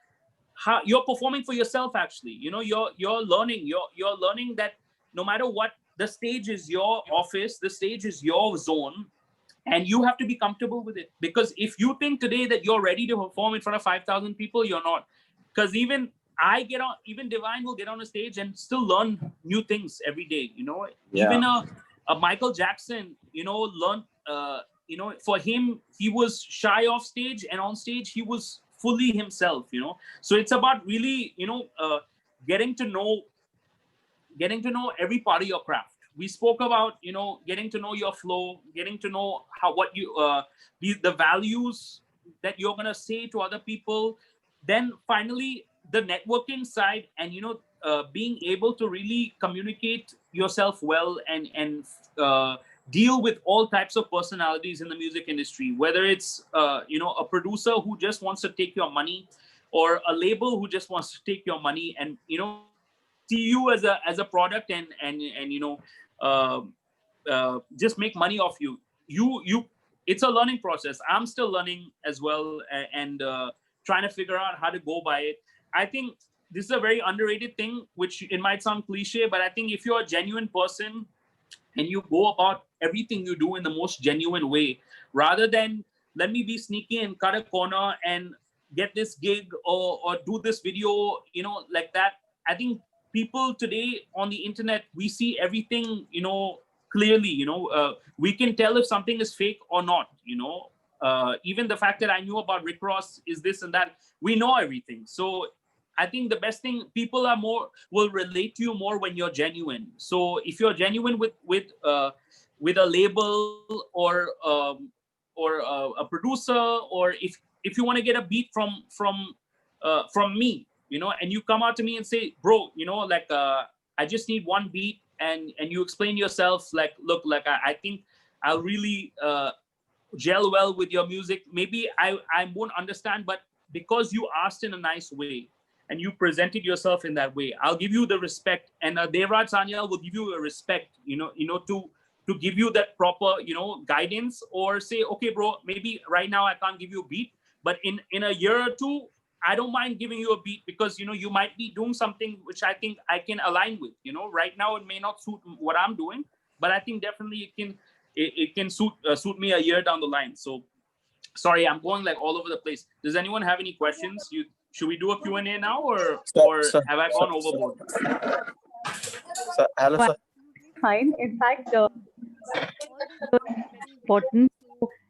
how you're performing for yourself. Actually, you're learning that no matter what, the stage is your office, the stage is your zone. And you have to be comfortable with it. Because if you think today that you're ready to perform in front of 5,000 people, you're not. Because even Divine will get on a stage and still learn new things every day, Yeah. Even a Michael Jackson, learned, for him, he was shy off stage, and on stage, he was fully himself, you know. So it's about really, you know, getting to know every part of your craft. We spoke about, you know, getting to know your flow, getting to know how, what you the values that you're going to say to other people. Then finally the networking side, and you know, being able to really communicate yourself well, and deal with all types of personalities in the music industry, whether it's you know, a producer who just wants to take your money, or a label who just wants to take your money, and you know, see you as a product, and you know, just make money off you. It's a learning process. I'm still learning as well, and trying to figure out how to go by it. I think this is a very underrated thing, which it might sound cliche, but I think if you're a genuine person and you go about everything you do in the most genuine way, rather than let me be sneaky and cut a corner and get this gig, or do this video, you know, like that. I think people today on the internet, we see everything, you know, clearly, you know. We can tell if something is fake or not, you know. Even the fact that I knew about Rick Ross is this and that, we know everything. So I think the best thing, people are more, will relate to you more when you're genuine. So if you're genuine with a label, or a producer, or if you want to get a beat from me, you know, and you come out to me and say, bro, you know, like I just need one beat, and you explain yourself, like, look, like I think I'll really gel well with your music. Maybe I won't understand, but because you asked in a nice way and you presented yourself in that way, I'll give you the respect. And Devraj Sanyal will give you a respect, you know, to give you that proper, you know, guidance, or say, okay, bro, maybe right now I can't give you a beat, but in a year or two, I don't mind giving you a beat, because, you know, you might be doing something which I think I can align with, you know. Right now it may not suit what I'm doing, but I think definitely it can suit me a year down the line. So sorry, I'm going like all over the place. Does anyone have any questions? Should we do a Q&A now, or have I gone overboard? Hello, sir. Fine. In fact, very important.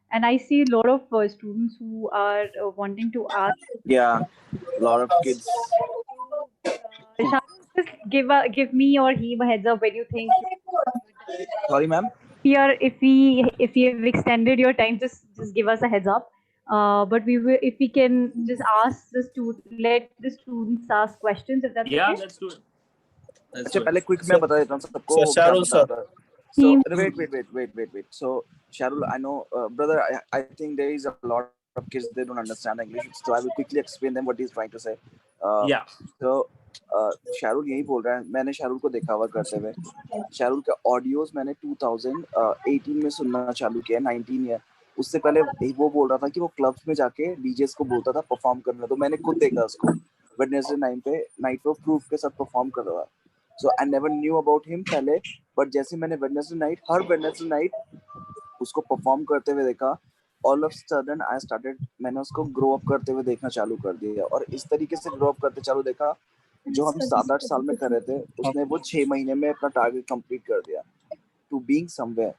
And I see a lot of students who are wanting to ask. Yeah, a lot of kids. Shahrul, just give me or him a heads up when you think. Sorry, ma'am. Here, if we have extended your time, just give us a heads up. But we will, if we can just let the students ask questions, if that's Yeah, okay. let's do it. अच्छा पहले quick मैं बता देता हूँ सबको क्या Shahrul, बता sir. रहा है. So wait. So Shahrul, I know, brother, I think there is a lot of kids, they don't understand English, so I will quickly explain them what he's trying to say. Yeah. So शाहरुल यही बोल रहा है, मैंने शाहरुल को देखा हुआ करते हुए. शाहरुल के ऑडियोज मैंने 2018 में सुनना चालू किया, 19 ईयर. उससे पहले वो बोल रहा था कि वो क्लब्स में जाके डीजेस को बोलता था परफॉर्म करने. तो मैंने खुद देखा उसको वेडनेसडे नाइट पे प्रूफ के साथ परफॉर्म कर रहा था. So I never knew about him पहले, but जैसे मैंने हर वेडनेसडे नाइट उसको परफॉर्म करते हुए देखा, all of sudden I started, मैंने उसको ग्रो अप करते हुए देखना चालू कर दिया. और इस तरीके से ग्रो अप करते चालू देखा, जो हम 7-8 साल में कर रहे थे, उसने वो 6 महीने में अपना टारगेट कंप्लीट कर दिया. टू बीइंग समवेयर,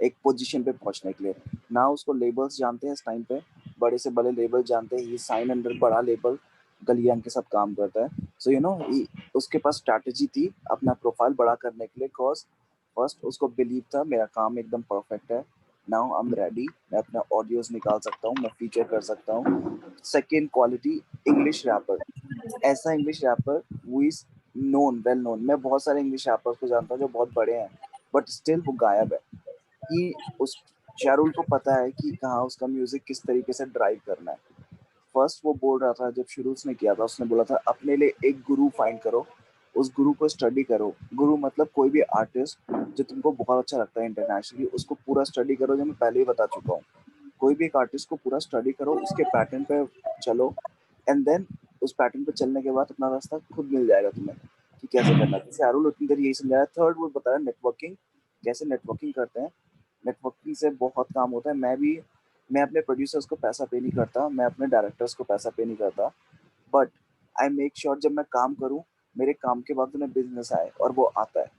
एक पोजीशन पे पहुंचने के लिए. ना उसको लेबल्स जानते हैं इस टाइम पे, बड़े से बड़े लेबल जानते हैं. ही साइन अंडर बड़ा लेबल, गलियान के साथ काम करता है. सो यू नो, उसके पास स्ट्रैटेजी थी अपना प्रोफाइल बड़ा करने के लिए. कॉज फर्स्ट उसको बिलीव था मेरा काम एकदम परफेक्ट है. नाउ आई एम रेडी, मैं अपना ऑडियोज निकाल सकता हूँ, मैं फीचर कर सकता हूँ. Second quality, English rapper. ऐसा English rapper who is known, well known. मैं बहुत सारे इंग्लिश रैपर्स को जानता हूँ जो बहुत बड़े हैं, बट स्टिल वो गायब है. कि उस शाहरुल को पता है कि कहाँ उसका म्यूजिक किस तरीके से ड्राइव करना है. फर्स्ट वो बोल रहा था, जब शुरू उसने किया था, उसने बोला था अपने लिए एक गुरु फाइंड करो, उस गुरु को स्टडी करो. गुरु मतलब कोई भी आर्टिस्ट जो तुमको बहुत अच्छा लगता है इंटरनेशनली, उसको पूरा स्टडी करो. जो मैं पहले ही बता चुका हूँ, कोई भी एक आर्टिस्ट को पूरा स्टडी करो, उसके पैटर्न पे चलो, एंड देन उस पैटर्न पे चलने के बाद अपना रास्ता खुद मिल जाएगा तुम्हें कि कैसे करना है. शाहरुल उतनी देर यही समझाया. थर्ड वो बताया नेटवर्किंग, कैसे नेटवर्किंग करते हैं. नेटवर्किंग से बहुत काम होता है. मैं अपने प्रोड्यूसर्स को पैसा पे नहीं करता, मैं अपने डायरेक्टर्स को पैसा पे नहीं करता, बट आई मेक श्योर जब मैं काम करूं, मेरे काम के बाद उन्हें बिजनेस आए, और वो आता है.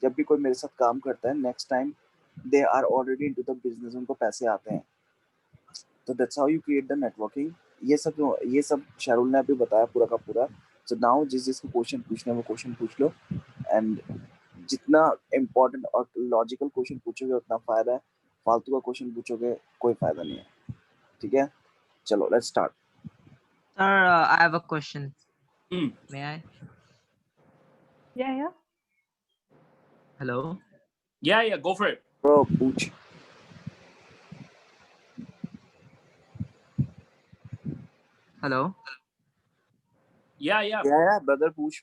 जब भी कोई मेरे साथ काम करता है, next time they are already into the business, उनको पैसे आते हैं. तो that's how you create the networking. ये सब शाहरुल ने अभी बताया पूरा का पूरा. So now जिसको क्वेश्चन पूछना है वो क्वेश्चन पूछ लो, एंड जितना इम्पोर्टेंट और लॉजिकल क्वेश्चन पूछोगे उतना फायदा है. फालतू का क्वेश्चन पूछोगे कोई फायदा नहीं है. ठीक है, चलो let's start. Sir, I have a question. May I? Yeah. Hello. Yeah, go for it. Bro, पूछ. Hello. Yeah. ब्रदर पूछ.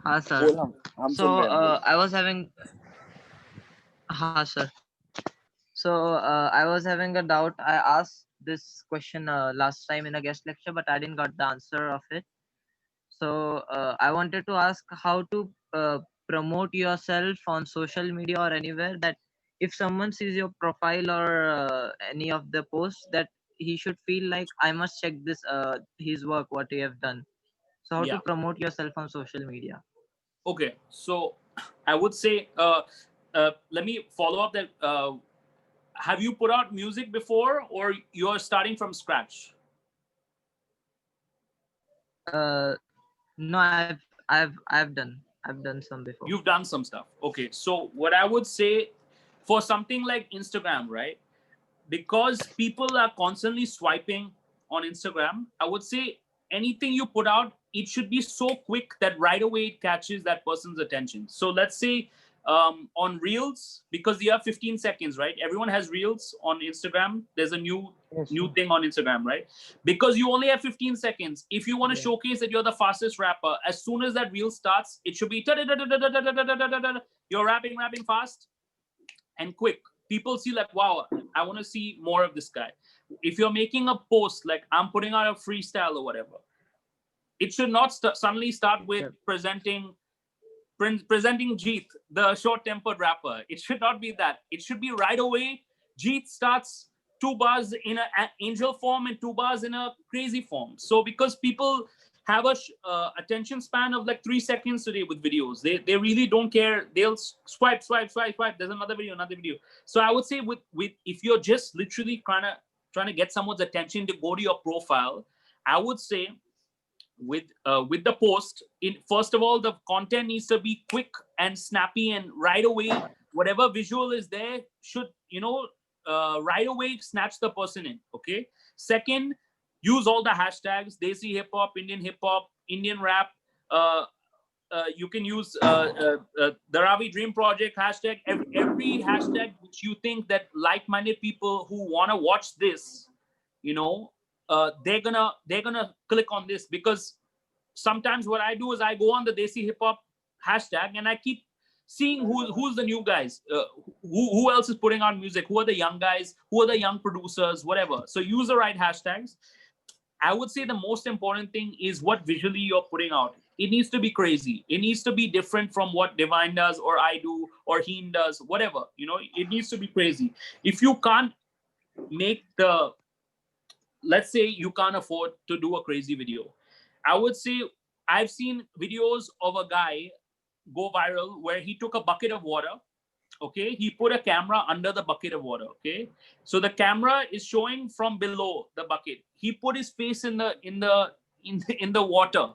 हाँ sir. बोल, हम So सुन रहे हैं. I was having. हाँ sir. So I was having a doubt. I asked this question last time in a guest lecture, but I didn't got the answer of it. So I wanted to ask how to promote yourself on social media or anywhere, that if someone sees your profile or any of the posts, that he should feel like I must check this his work, what he have done. So how to promote yourself on social media? Okay, so I would say let me follow up that. Have you put out music before, or you're starting from scratch? No, I've done some before. You've done some stuff. Okay, so what I would say, for something like Instagram, right? Because people are constantly swiping on Instagram, I would say anything you put out, it should be so quick that right away it catches that person's attention. So let's say on Reels, because you have 15 seconds, right? Everyone has Reels on Instagram. There's a new thing on Instagram, right? Because you only have 15 seconds. If you want to showcase that you're the fastest rapper, as soon as that reel starts, it should be you're rapping fast and quick. People see like, wow, I want to see more of this guy. If you're making a post, like I'm putting out a freestyle or whatever, it should not suddenly start with presenting Jeet, the short-tempered rapper. It should not be that. It should be right away. Jeet starts 2 bars in an angel form and 2 bars in a crazy form. So because people have a attention span of like 3 seconds today with videos, they really don't care. They'll swipe. There's another video. So I would say with if you're just literally trying to get someone's attention to go to your profile, I would say with the post, first of all, the content needs to be quick and snappy, and right away whatever visual is there should right away snatch the person in. Okay, second, use all the hashtags: Desi hip hop, Indian rap. You can use the Ravi Dream Project hashtag. Every hashtag which you think that like-minded people who want to watch this, they're gonna click on this. Because sometimes what I do is I go on the Desi hip hop hashtag and I keep seeing who's the new guys, who else is putting out music, who are the young guys, who are the young producers, whatever. So use the right hashtags. I would say the most important thing is what visually you're putting out. It needs to be crazy. It needs to be different from what Divine does, or I do, or Heen does, whatever. It needs to be crazy. If you can't make let's say you can't afford to do a crazy video, I would say I've seen videos of a guy go viral where he took a bucket of water. Okay, he put a camera under the bucket of water. Okay, so the camera is showing from below the bucket. He put his face in the water,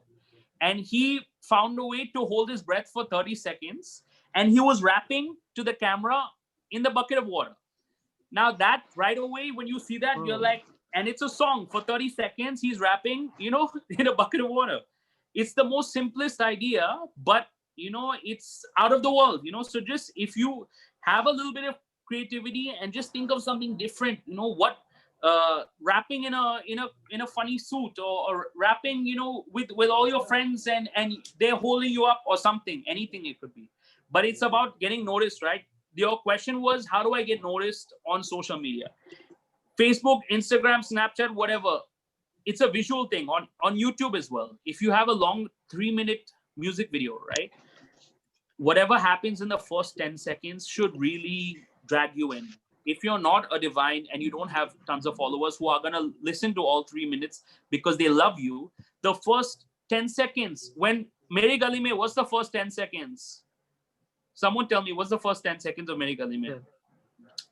and he found a way to hold his breath for 30 seconds, and he was rapping to the camera in the bucket of water. Now that right away, when you see that, you're like, and it's a song for 30 seconds, he's rapping, in a bucket of water. It's the most simplest idea, but it's out of the world, so just if you have a little bit of creativity and just think of something different, what rapping in a funny suit, or rapping, with all your friends, and they're holding you up or something, anything it could be. But it's about getting noticed, right? Your question was, how do I get noticed on social media? Facebook, Instagram, Snapchat, whatever. It's a visual thing on YouTube as well. If you have a long 3-minute music video, right? Whatever happens in the first 10 seconds should really drag you in. If you're not a Divine and you don't have tons of followers who are going to listen to all 3 minutes because they love you, the first 10 seconds, when Mere Gali Mein, what's the first 10 seconds? Someone tell me, what's the first 10 seconds of Mere Gali Mein?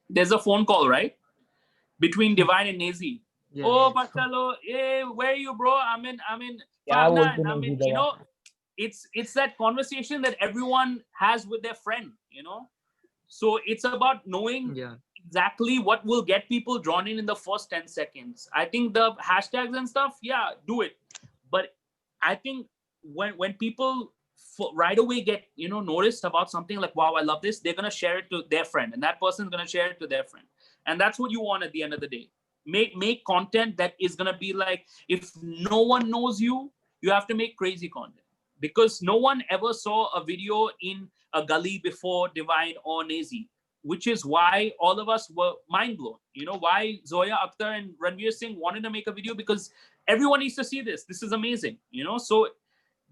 There's a phone call, right? Between Divine and Nazi. Yeah, Oh, yeah. Pachalo, hey, where are you, bro? I'm in क्या बोलते 5'9". नहीं जी दया It's that conversation that everyone has with their friend, So it's about knowing Yeah. exactly what will get people drawn in the first 10 seconds. I think the hashtags and stuff, yeah, do it. But I think when people right away get, noticed about something like, wow, I love this, they're going to share it to their friend, and that person's going to share it to their friend. And that's what you want at the end of the day. Make content that is going to be like, if no one knows you, you have to make crazy content, because no one ever saw a video in a gully before Divine or Nazi, which is why all of us were mind blown. Why Zoya Akhtar and Ranveer Singh wanted to make a video, because everyone needs to see this. This is amazing, So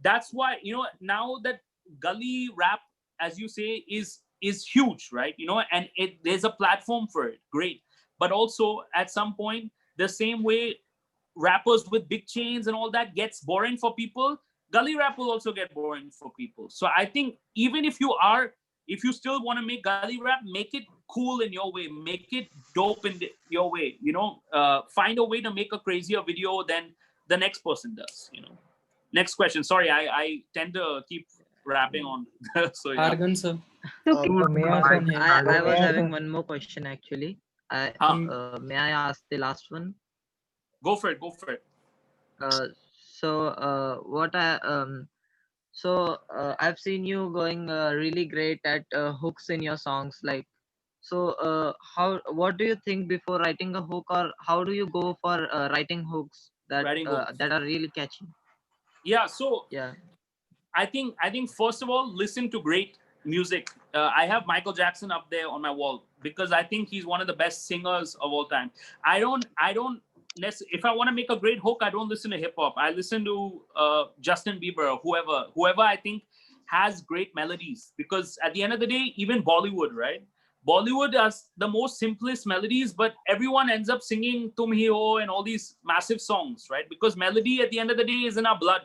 that's why, now that gully rap, as you say, is huge, right? And there's a platform for it. Great. But also at some point, the same way rappers with big chains and all that gets boring for people, gully rap will also get boring for people. So I think even if you still want to make gully rap, make it cool in your way, make it dope in your way, find a way to make a crazier video than the next person does. Next question. Sorry, I tend to keep rapping on. So yeah. Argan sir. So So may I But ask I was may I having ask one more question actually. Huh. May I ask the last one? Go for it. Go for it. Uh, I've seen you going really great at hooks in your songs. Like, what do you think before writing a hook, or how do you go for writing hooks Writing hooks. that are really catchy? Yeah. So Yeah. I think first of all, listen to great music. I have Michael Jackson up there on my wall because I think he's one of the best singers of all time. I don't if I want to make a great hook, I don't listen to hip hop. I listen to Justin Bieber or whoever I think has great melodies, because at the end of the day, even Bollywood, right? Bollywood has the most simplest melodies, but everyone ends up singing Tum Hi Ho and all these massive songs, right? Because melody at the end of the day is in our blood.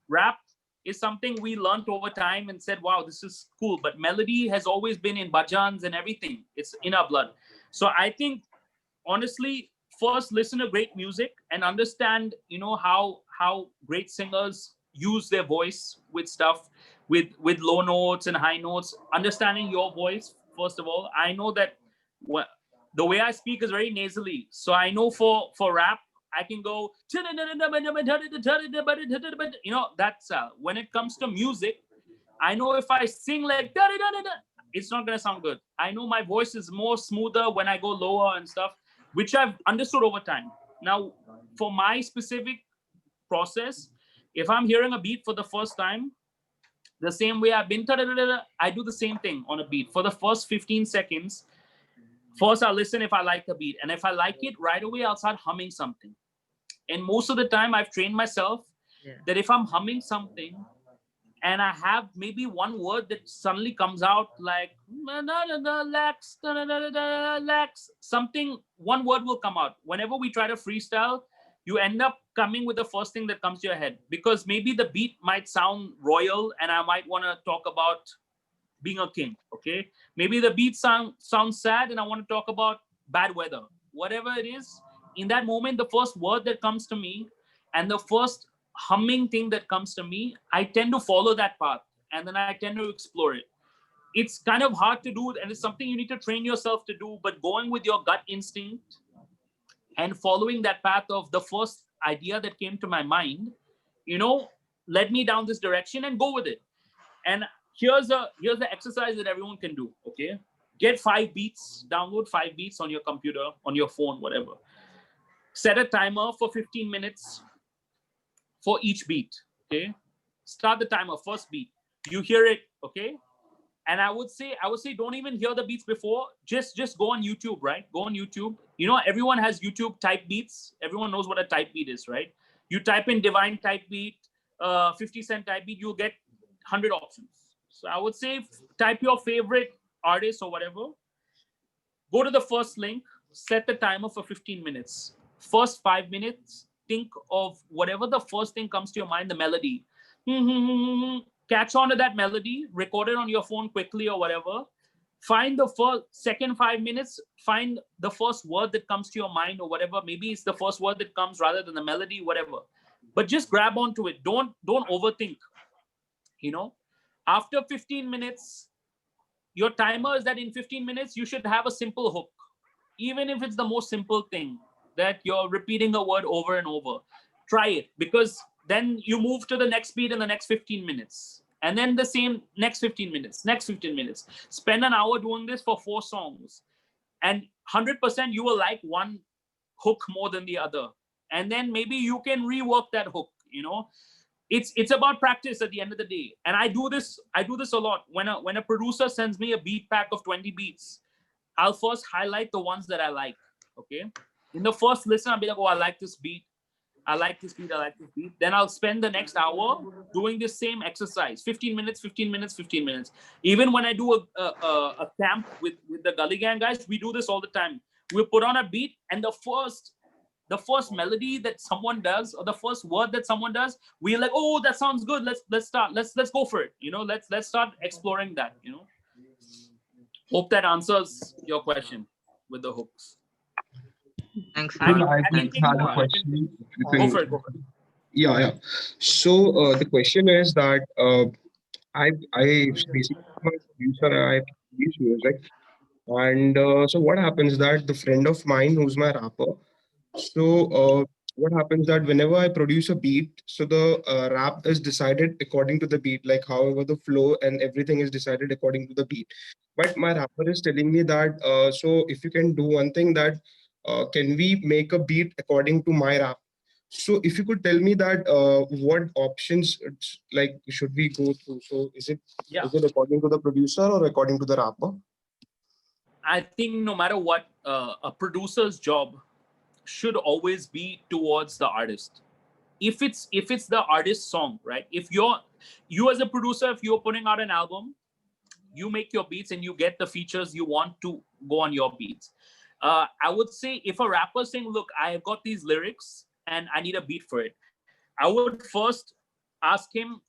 Rap is something we learned over time and said, wow, this is cool. But melody has always been in bhajans and everything. It's in our blood. So I think, honestly, first listen to great music and understand, how great singers use their voice with stuff, with low notes and high notes. Understanding your voice, first of all. I know that the way I speak is very nasally. So I know for rap, I can go, that's when it comes to music, I know if I sing like it's not gonna sound good. I know my voice is more smoother when I go lower and stuff, which I've understood over time. Now, for my specific process, if I'm hearing a beat for the first time, the same way I've been, I do the same thing on a beat. For the first 15 seconds, first I'll listen if I like the beat. And if I like it, right away I'll start humming something. And most of the time I've trained myself that if I'm humming something and I have maybe one word that suddenly comes out like something, one word will come out. Whenever we try to freestyle, you end up coming with the first thing that comes to your head, because maybe the beat might sound royal and I might want to talk about being a king. Okay, maybe the beat sounds sad and I want to talk about bad weather. Whatever it is, in that moment, the first word that comes to me and the first humming thing that comes to me, I tend to follow that path and then I tend to explore it. It's kind of hard to do, and it's something you need to train yourself to do, but going with your gut instinct and following that path of the first idea that came to my mind, led me down this direction, and go with it. And here's the exercise that everyone can do. Okay, get 5 beats, download 5 beats on your computer, on your phone, whatever. Set a timer for 15 minutes for each beat. Okay, start the timer, first beat, you hear it. Okay, and I would say don't even hear the beats before. Just go on YouTube, right? Go on YouTube. Everyone has YouTube type beats. Everyone knows what a type beat is, right? You type in Divine type beat, 50 Cent type beat, you'll get 100 options. So I would say type your favorite artist or whatever. Go to the first link, set the timer for 15 minutes. First 5 minutes, think of whatever the first thing comes to your mind, the melody. Catch on to that melody, record it on your phone quickly or whatever. find the second 5 minutes, find the first word that comes to your mind or whatever. Maybe it's the first word that comes rather than the melody, whatever. But just grab onto it. Don't overthink. After 15 minutes, your timer is that in 15 minutes, you should have a simple hook. Even if it's the most simple thing that you're repeating a word over and over, try it, because then you move to the next beat in the next 15 minutes. And then the same next 15 minutes, next 15 minutes. Spend an hour doing this for 4 songs. And 100% you will like one hook more than the other. And then maybe you can rework that hook, It's about practice at the end of the day. And I do this a lot. When a producer sends me a beat pack of 20 beats, I'll first highlight the ones that I like, okay? In the first listen, I'll be like, oh, I like this beat. I like this beat. I like this beat. Then I'll spend the next hour doing this same exercise, 15 minutes, 15 minutes, 15 minutes. Even when I do a camp with the Gully Gang guys, we do this all the time. We'll put on a beat, and the first melody that someone does, or the first word that someone does, we're like, oh, that sounds good. Let's start. Let's go for it. Let's start exploring that. Hope that answers your question with the hooks. Thanks. I had a question. Go for it. Yeah. So the question is that I basically I'm a producer. I produce music, and so what happens that the friend of mine who's my rapper. So what happens that whenever I produce a beat, so the rap is decided according to the beat, like however the flow and everything is decided according to the beat. But my rapper is telling me that so if you can do one thing that can we make a beat according to my rap? So if you could tell me that what options like should we go through? So is it according to the producer or according to the rapper? I think no matter what, a producer's job should always be towards the artist. If it's the artist's song, right? If you as a producer, if you're putting out an album, you make your beats and you get the features you want to go on your beats. I would say if a rapper saying, look, I've got these lyrics and I need a beat for it, I would first ask him,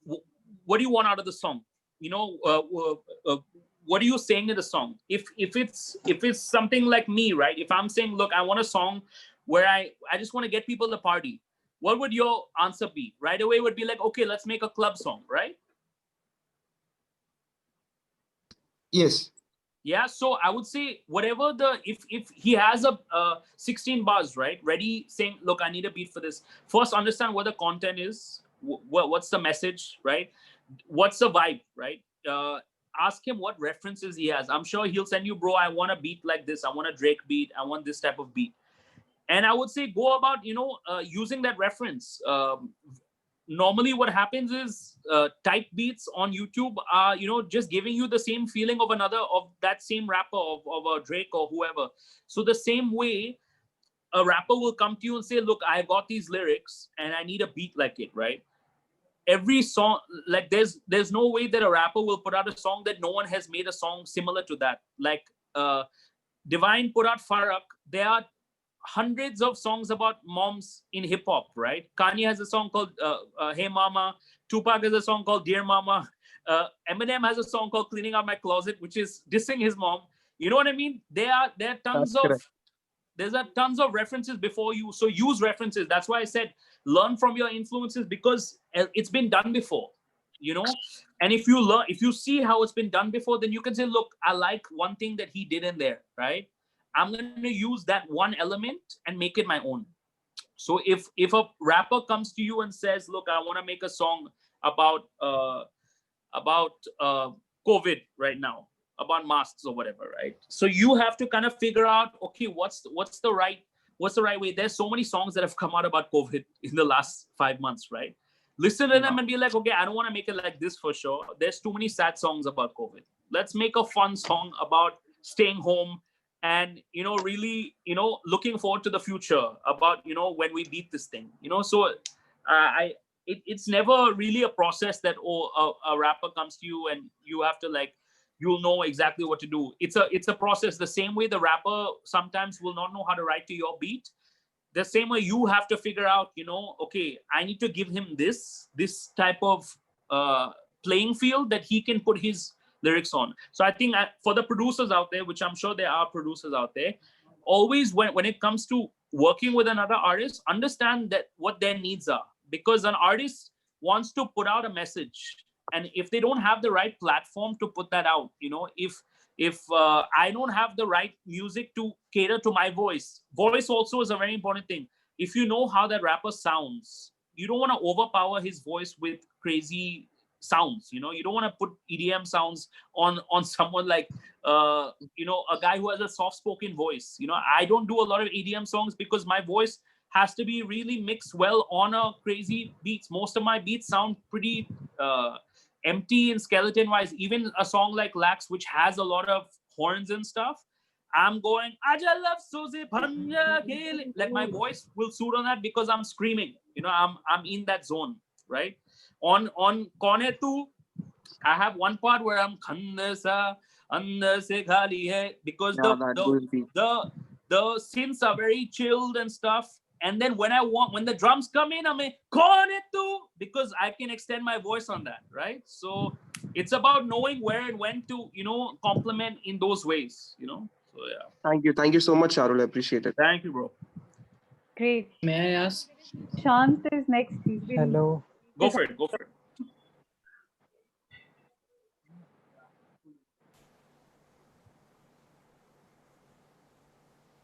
what do you want out of the song? What are you saying in the song? If it's something like me, right? If I'm saying, look, I want a song where I just want to get people to party, what would your answer be? Right away would be like, okay, let's make a club song, right? Yes. Yeah, so I would say whatever if he has a 16 bars, right, ready, saying, look, I need a beat for this. First, understand what the content is, what's the message, right? What's the vibe, right? Ask him what references he has. I'm sure he'll send you, bro, I want a beat like this. I want a Drake beat. I want this type of beat. And I would say go about, using that reference. Normally what happens is type beats on YouTube are, just giving you the same feeling of that same rapper, of a Drake or whoever. So the same way a rapper will come to you and say, look, I've got these lyrics and I need a beat like it, right? Every song, like there's no way that a rapper will put out a song that no one has made a song similar to that. Like Divine put out Farak. There are hundreds of songs about moms in hip hop, right? Kanye has a song called Hey Mama. Tupac has a song called Dear Mama. Eminem has a song called Cleaning Out My Closet, which is dissing his mom. You know what I mean? There are tons there's tons of references before you. So use references. That's why I said learn from your influences, because it's been done before, And if you see how it's been done before, then you can say, look, I like one thing that he did in there, right? I'm going to use that one element and make it my own. So if a rapper comes to you and says, look, I want to make a song about COVID right now, about masks or whatever, right? So you have to kind of figure out, okay, what's the right way? There's so many songs that have come out about COVID in the last 5 months, right? Listen to them and be like, okay, I don't want to make it like this for sure. There's too many sad songs about COVID. Let's make a fun song about staying home and, really, looking forward to the future about, when we beat this thing, So it's never really a process that, a rapper comes to you and you have to you'll know exactly what to do. It's a process. The same way the rapper sometimes will not know how to write to your beat, the same way you have to figure out, okay, I need to give him this type of playing field that he can put his lyrics on. So I think for the producers out there, which I'm sure there are producers out there, always when it comes to working with another artist, understand that what their needs are, because an artist wants to put out a message, and if they don't have the right platform to put that out, if I don't have the right music to cater to my voice also is a very important thing. If you know how that rapper sounds, you don't want to overpower his voice with crazy sounds. You don't want to put EDM sounds on someone like a guy who has a soft spoken voice. I don't do a lot of EDM songs because my voice has to be really mixed well on a crazy beats. Most of my beats sound pretty empty and skeleton wise. Even a song like Lax, which has a lot of horns and stuff, I'm going, Aja love Suzy Bhanya Khele. Like my voice will suit on that because I'm screaming. I'm in that zone, right? On Kaun Hai Tu, I have one part where I'm Khanda sa andar se khali hai, because the synths are very chilled and stuff. And then when the drums come in, I'm Kaun Hai Tu, because I can extend my voice on that, right? So it's about knowing where and when to complement in those ways. So yeah. Thank you so much, Shahrule. I appreciate it. Thank you, bro. Great. May I ask? Shant is next. Hello. Go for it.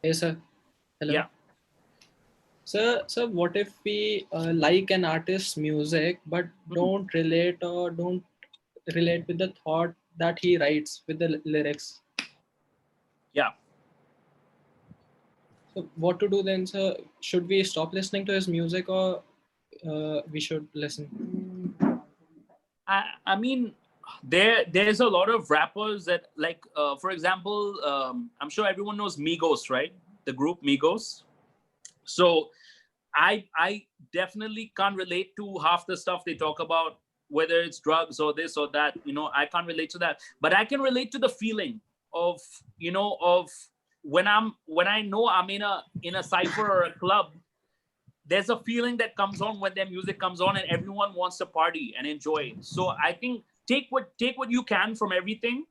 Hey, sir. Hello. Yeah. So what if we like an artist's music but don't relate with the thought that he writes with the lyrics? Yeah. So what to do then, sir? Should we stop listening to his music, or we should listen? I mean, there's a lot of rappers that, like, for example, I'm sure everyone knows Migos, right? The group Migos. So I definitely can't relate to half the stuff they talk about, whether it's drugs or this or that. I can't relate to that, but I can relate to the feeling of when I know I'm in a cypher or a club. There's a feeling that comes on when their music comes on, and everyone wants to party and enjoy it. So I think take what you can from everything.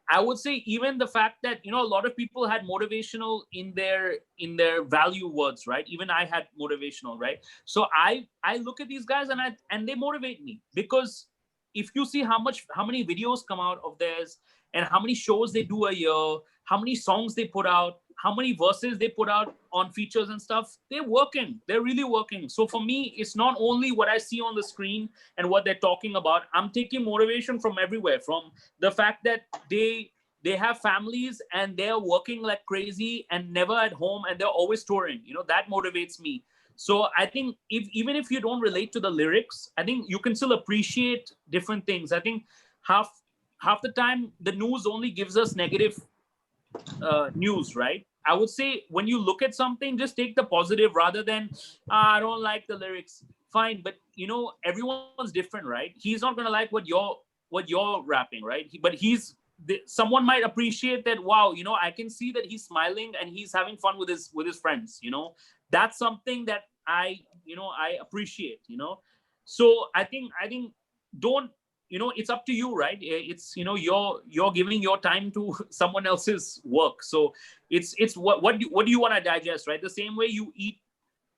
I would say even the fact that a lot of people had motivational in their value words, right? Even I had motivational, right? So I look at these guys and they motivate me, because if you see how many videos come out of theirs and how many shows they do a year, how many songs they put out, how many verses they put out on features and stuff, they're really working. So for me, it's not only what I see on the screen and what they're talking about. I'm taking motivation from everywhere, from the fact that they have families and they're working like crazy and never at home, and they're always touring. That motivates me. So I think even if you don't relate to the lyrics, I think you can still appreciate different things. I think half the time the news only gives us negative news, right? I would say when you look at something, just take the positive rather than I don't like the lyrics. Fine, but everyone's different, right? He's not gonna like what you're rapping, right? Someone might appreciate that. Wow, I can see that he's smiling and he's having fun with his friends. That's something that I appreciate. So I think don't it's up to you, right? It's you're giving your time to someone else's work. So it's what do you want to digest, right? The same way you eat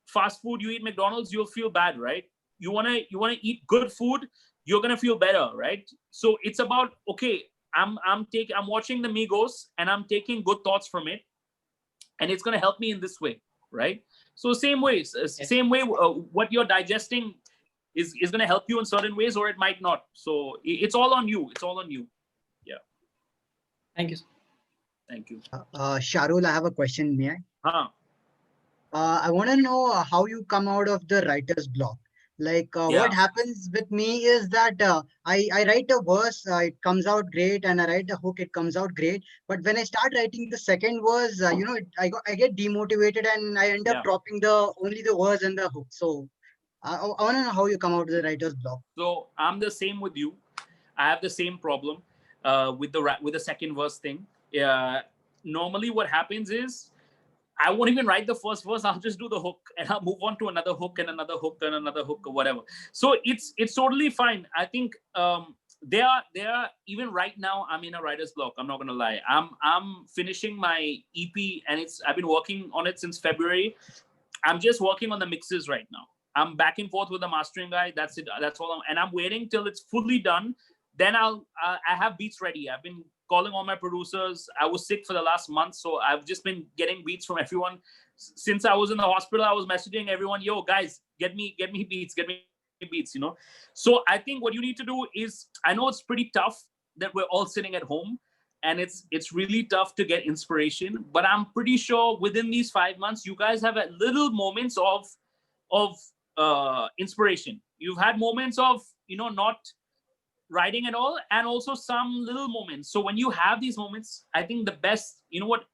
fast food, you eat McDonald's, you'll feel bad, right? You want to eat good food, you're going to feel better, right? So it's about, okay, I'm watching the Migos and I'm taking good thoughts from it, and it's going to help me in this way, right? So same way what you're digesting is going to help you in certain ways, or it might not. So it's all on you. Yeah. Thank you. Thank you. Shahrule, I have a question. May I? I want to know how you come out of the writer's block. Like what happens with me is that I write a verse, it comes out great, and I write a hook, it comes out great. But when I start writing the second verse, I get demotivated and I end up dropping only the verse and the hook. So I want to know how you come out of the writer's block. So I'm the same with you. I have the same problem with the second verse thing. Normally what happens is I won't even write the first verse. I'll just do the hook and I'll move on to another hook and another hook and another hook or whatever. So it's totally fine. I think they are even right now. I'm in a writer's block. I'm not gonna lie. I'm finishing my EP, and I've been working on it since February. I'm just working on the mixes right now. I'm back and forth with the mastering guy. That's it. That's all. And I'm waiting till it's fully done. Then I have beats ready. I've been calling all my producers. I was sick for the last month, so I've just been getting beats from everyone. Since I was in the hospital, I was messaging everyone, yo, guys, get me beats, get me beats, you know? So I think what you need to do is, I know it's pretty tough that we're all sitting at home, and it's really tough to get inspiration, but I'm pretty sure within these 5 months, you guys have had little moments of inspiration. You've had moments of, you know, not writing at all, and also some little moments. So when you have these moments, I think the best, you know what,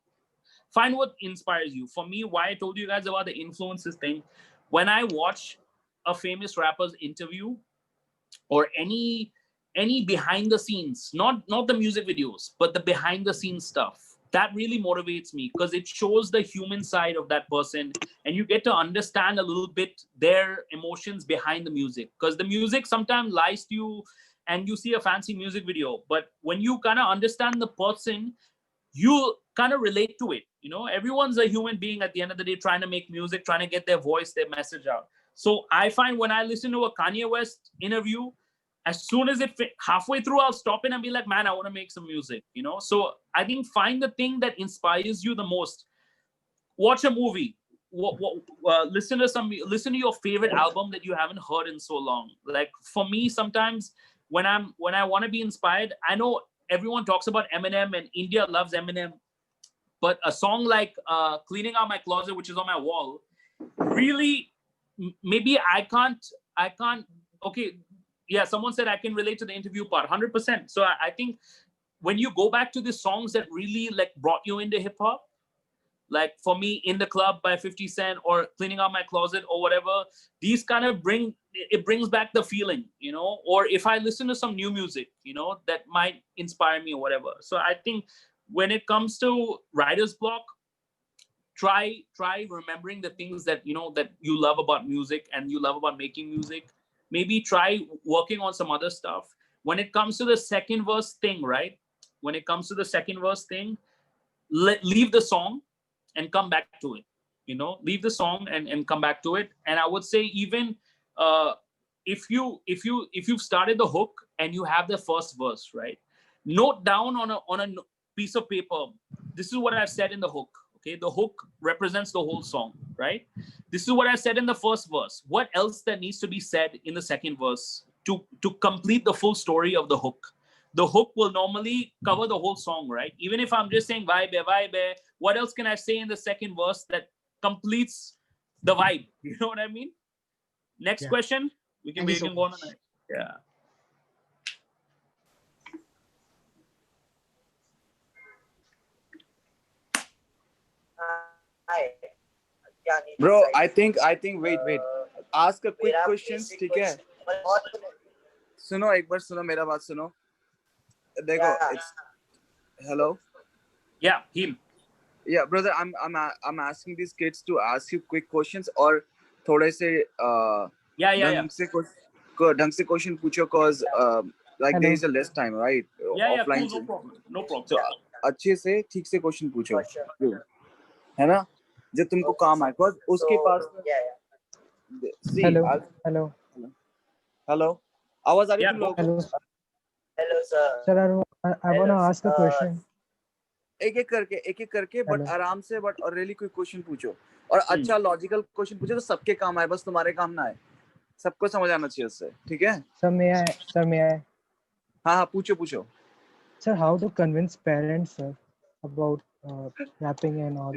find what inspires you. For me, why I told you guys about the influences thing, when I watch a famous rapper's interview or any behind the scenes, not the music videos, but the behind the scenes stuff, that really motivates me, because it shows the human side of that person, and you get to understand a little bit their emotions behind the music. Because the music sometimes lies to you, and you see a fancy music video, but when you kind of understand the person, you kind of relate to it. You know, everyone's a human being at the end of the day, trying to make music, trying to get their voice, their message out. So I find when I listen to a Kanye West interview, as soon as halfway through, I'll stop it and be like, man, I want to make some music, you know? So I think find the thing that inspires you the most. Watch a movie. Listen to your favorite album that you haven't heard in so long. Like for me, sometimes when I want to be inspired, I know everyone talks about Eminem and India loves Eminem, but a song like Cleaning Out My Closet, which is on my wall, really, maybe I can't, okay, yeah, someone said I can relate to the interview part, 100%. So I think when you go back to the songs that really like brought you into hip hop, like for me, In the Club by 50 Cent or Cleaning Out My Closet or whatever, these kind of brings back the feeling, you know? Or if I listen to some new music, you know, that might inspire me or whatever. So I think when it comes to writer's block, try remembering the things that, you know, that you love about music and you love about making music. Maybe try working on some other stuff. When it comes to the second verse thing, right? When it comes to the second verse thing, leave the song and come back to it. You know, leave the song and come back to it. And I would say even if you've started the hook and you have the first verse, right? Note down on a piece of paper, this is what I've said in the hook. Okay, the hook represents the whole song, right? This is what I said in the first verse. What else that needs to be said in the second verse to complete the full story of the hook? The hook will normally cover the whole song, right? Even if I'm just saying vibe, what else can I say in the second verse that completes the vibe? You know what I mean? Next question. We can go on. Yeah. Bro, I think wait. Ask a quick question, ठीक है? सुनो एक बार सुनो मेरा बात सुनो. देखो, it's hello. Yeah, him. Yeah, brother, I'm asking these kids to ask you quick questions or थोड़े से ढंग से question पूछो, cause like there is a less time, right? Offline cool, no problem. So अच्छे से ठीक से question पूछो, है ना? जो तुमको काम आए, cause उसके पास. Hello. आवाज आ रही तुम लोगों को? Hello, sir. Sir, I want to ask a question. एक एक करके बट आराम से, बट और रियली कोई क्वेश्चन पूछो और अच्छा लॉजिकल क्वेश्चन पूछो, तो सबके काम आए, बस तुम्हारे काम ना आए. सबको समझ आना चाहिए उससे, ठीक है? Sir, may I? हाँ, पूछो. Sir, how to convince parents, sir, about rapping and all?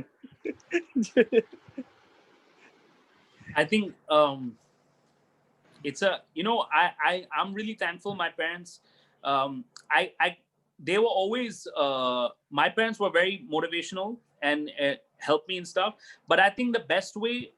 I think it's a, you know, I'm really thankful. My parents, they were always, my parents were very motivational and helped me and stuff. But I think the best way,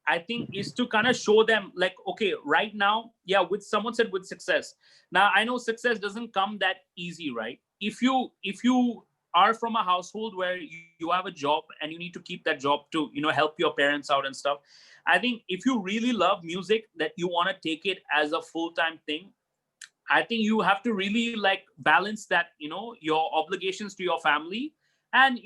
I think, is to kind of show them like, okay, right now, yeah, with someone said with success. Now I know success doesn't come that easy, right? If you are from a household where you have a job and you need to keep that job to, you know, help your parents out and stuff, I think if you really love music, that you want to take it as a full-time thing, I think you have to really like balance that, your obligations to your family, and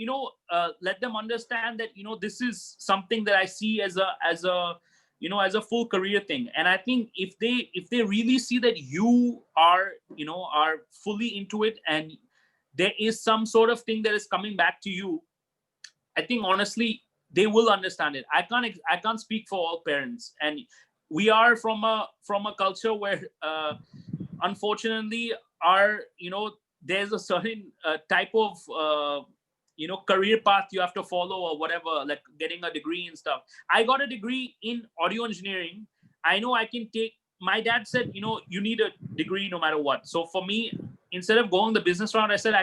let them understand that this is something that I see as a full career thing. And I think if they really see that you are fully into it, and there is some sort of thing that is coming back to you, I think honestly they will understand it. I can't speak for all parents, and we are from a culture where unfortunately there's a certain type of career path you have to follow, or whatever, like getting a degree and stuff. I got a degree in audio engineering. I know I can take, my dad said, you need a degree no matter what. So for me, instead of going the business route, I said,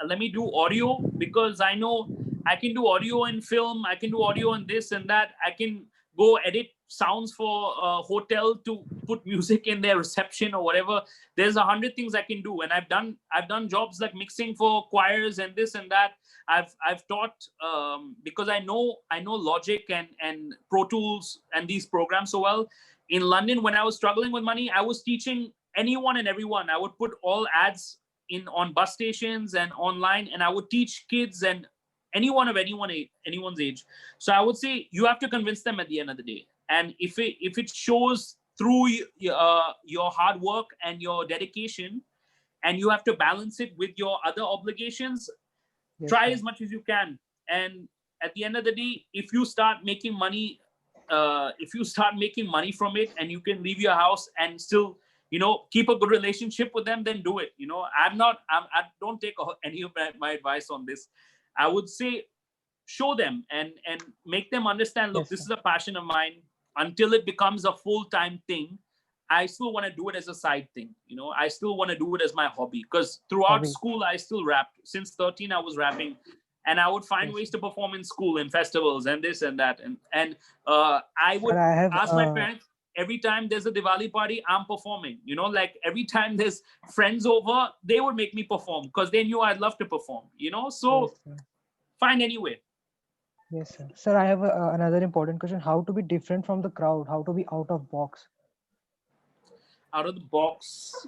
let me do audio, because I know I can do audio and film, I can do audio and this and that. I can go edit sounds for a hotel to put music in their reception or whatever. There's 100 things I can do, and I've done jobs like mixing for choirs and this and that. I've taught because I know Logic and Pro Tools and these programs so well. In London, when I was struggling with money, I was teaching anyone and everyone. I would put all ads on bus stations and online, and I would teach kids and anyone's age. So I would say you have to convince them at the end of the day. And if it shows through your hard work and your dedication, and you have to balance it with your other obligations, try as much as you can. And at the end of the day, if you start making money from it, and you can leave your house and still keep a good relationship with them, then do it. I don't take any of my advice on this. I would say show them and make them understand, look, this is a passion of mine. Until it becomes a full-time thing, I still want to do it as a side thing. I still want to do it as my hobby, because throughout school I still rapped. Since 13 I was rapping, and I would find ways to perform in school, in festivals and this and that. And I would ask my parents, every time there's a Diwali party, I'm performing. Like every time there's friends over, they would make me perform, because they knew I'd love to perform. So find any way. Yes, sir. Sir, I have another important question. How to be different from the crowd? How to be out of box? Out of the box,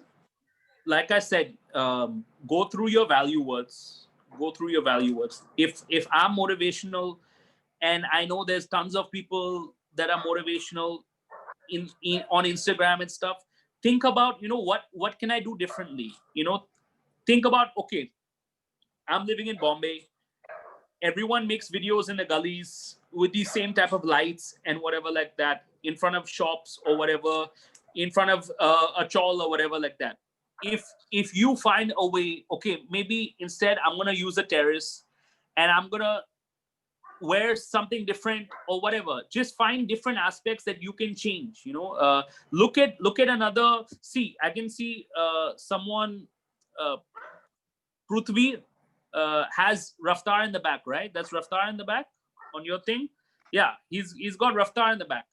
like I said, go through your value words. If I'm motivational, and I know there's tons of people that are motivational on Instagram and stuff, think about what can I do differently. Think about, okay, I'm living in Bombay. Everyone makes videos in the gullies with the same type of lights and whatever like that, in front of shops or whatever, in front of a chawl or whatever like that. If you find a way, okay, maybe instead I'm gonna use a terrace, and I'm gonna wear something different or whatever. Just find different aspects that you can change. Look at another. See, I can see someone, Prithvi, has Raftar in the back, right? That's Raftar in the back on your thing. Yeah, he's got Raftar in the back.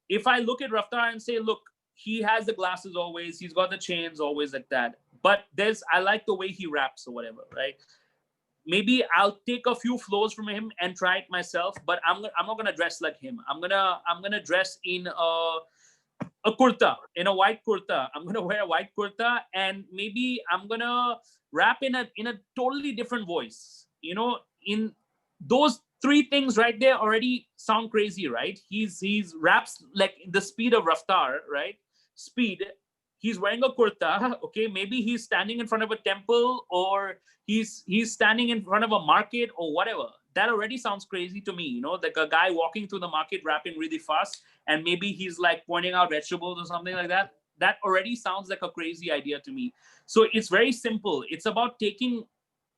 If I look at Raftar and say, look, he has the glasses always, he's got the chains always like that, but I like the way he raps or whatever, right? Maybe I'll take a few flows from him and try it myself, but I'm not gonna dress like him. I'm gonna dress in a kurta, in a white kurta. I'm gonna wear a white kurta, and maybe I'm gonna rap in a totally different voice. In those three things right there already sound crazy, right? He's raps like the speed of Raftar, right? Speed. He's wearing a kurta. Okay, maybe he's standing in front of a temple, or he's standing in front of a market or whatever. That already sounds crazy to me. Like a guy walking through the market rapping really fast, and maybe he's like pointing out vegetables or something like that. That already sounds like a crazy idea to me. So it's very simple. It's about taking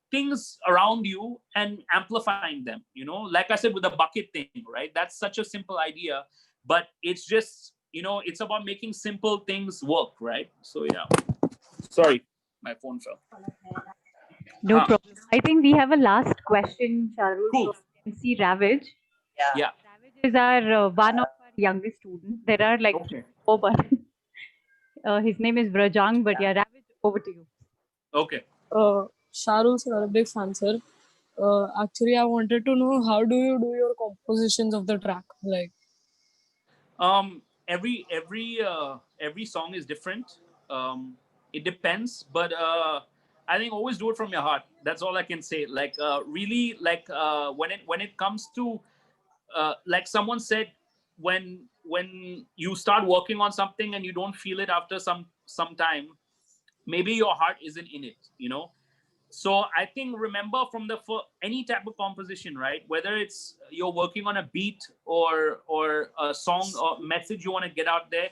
things around you and amplifying them. Like I said with the bucket thing, right? That's such a simple idea, but it's just, it's about making simple things work, right? So yeah. Sorry, my phone fell. No problem. I think we have a last question, Shahrul, cool. from MC Ravage. Yeah. Ravage is our one of our youngest students. There are like 4, but his name is Vrajang. But yeah, Ravage, over to you. Okay. Shahrul sir, a big fan, sir. Actually, I wanted to know, how do you do your compositions of the track? Like, every song is different. It depends, but I think always do it from your heart. That's all I can say. Like really, like when it comes to like someone said, when you start working on something and you don't feel it after some time, maybe your heart isn't in it, you know. So I think, remember, from the for any type of composition, right, whether it's you're working on a beat or a song or message you want to get out there,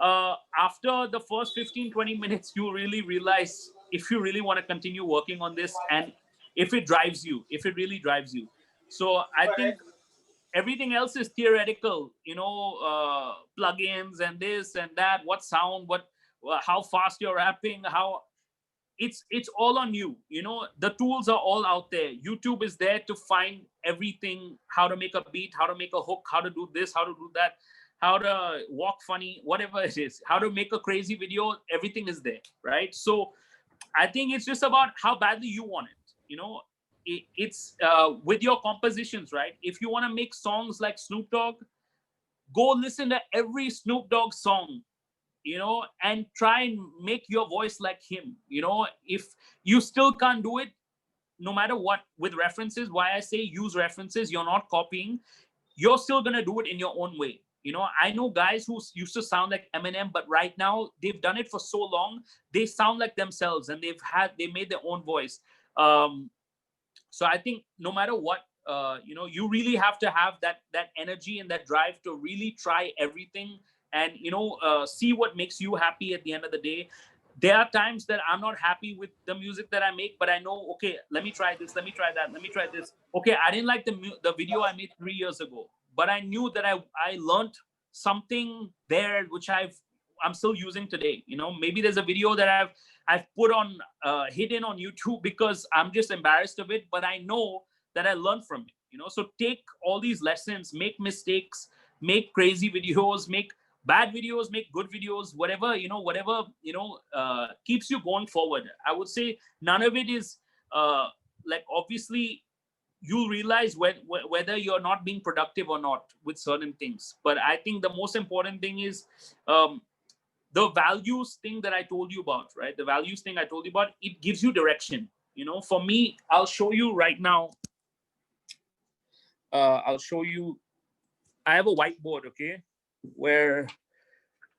after the first 15-20 minutes you really realize if you really want to continue working on this, and if it drives you, if it really drives you. So I think everything else is theoretical, you know, plugins and this and that, what sound, what, how fast you're rapping, how it's all on you. You know, the tools are all out there. YouTube is there to find everything: how to make a beat, how to make a hook, how to do this, how to do that, how to walk funny, whatever it is, how to make a crazy video. Everything is there, right? So I think it's just about how badly you want it. You know, it's with your compositions, right? If you want to make songs like Snoop Dogg, go listen to every Snoop Dogg song, you know, and try and make your voice like him. You know, if you still can't do it, no matter what, with references, why I say use references, you're not copying, you're still gonna do it in your own way. You know, I know guys who used to sound like Eminem, but right now they've done it for so long, they sound like themselves, and they made their own voice. So I think no matter what, you know, you really have to have that energy and that drive to really try everything, and you know, see what makes you happy at the end of the day. There are times that I'm not happy with the music that I make, but I know, okay, let me try this, let me try that, let me try this. Okay, I didn't like the video I made 3 years ago, but I knew that I learned something there which I'm still using today. You know, maybe there's a video that I've put on hidden on YouTube because I'm just embarrassed of it, but I know that I learned from it. You know, so take all these lessons, make mistakes, make crazy videos, make bad videos, make good videos, whatever, you know, whatever, you know, keeps you going forward. I would say none of it is like, obviously you'll realize whether you're not being productive or not with certain things. But I think the most important thing is the values thing that I told you about, right? The values thing I told you about, it gives you direction. You know, for me, I'll show you right now. I'll show you. I have a whiteboard, okay, where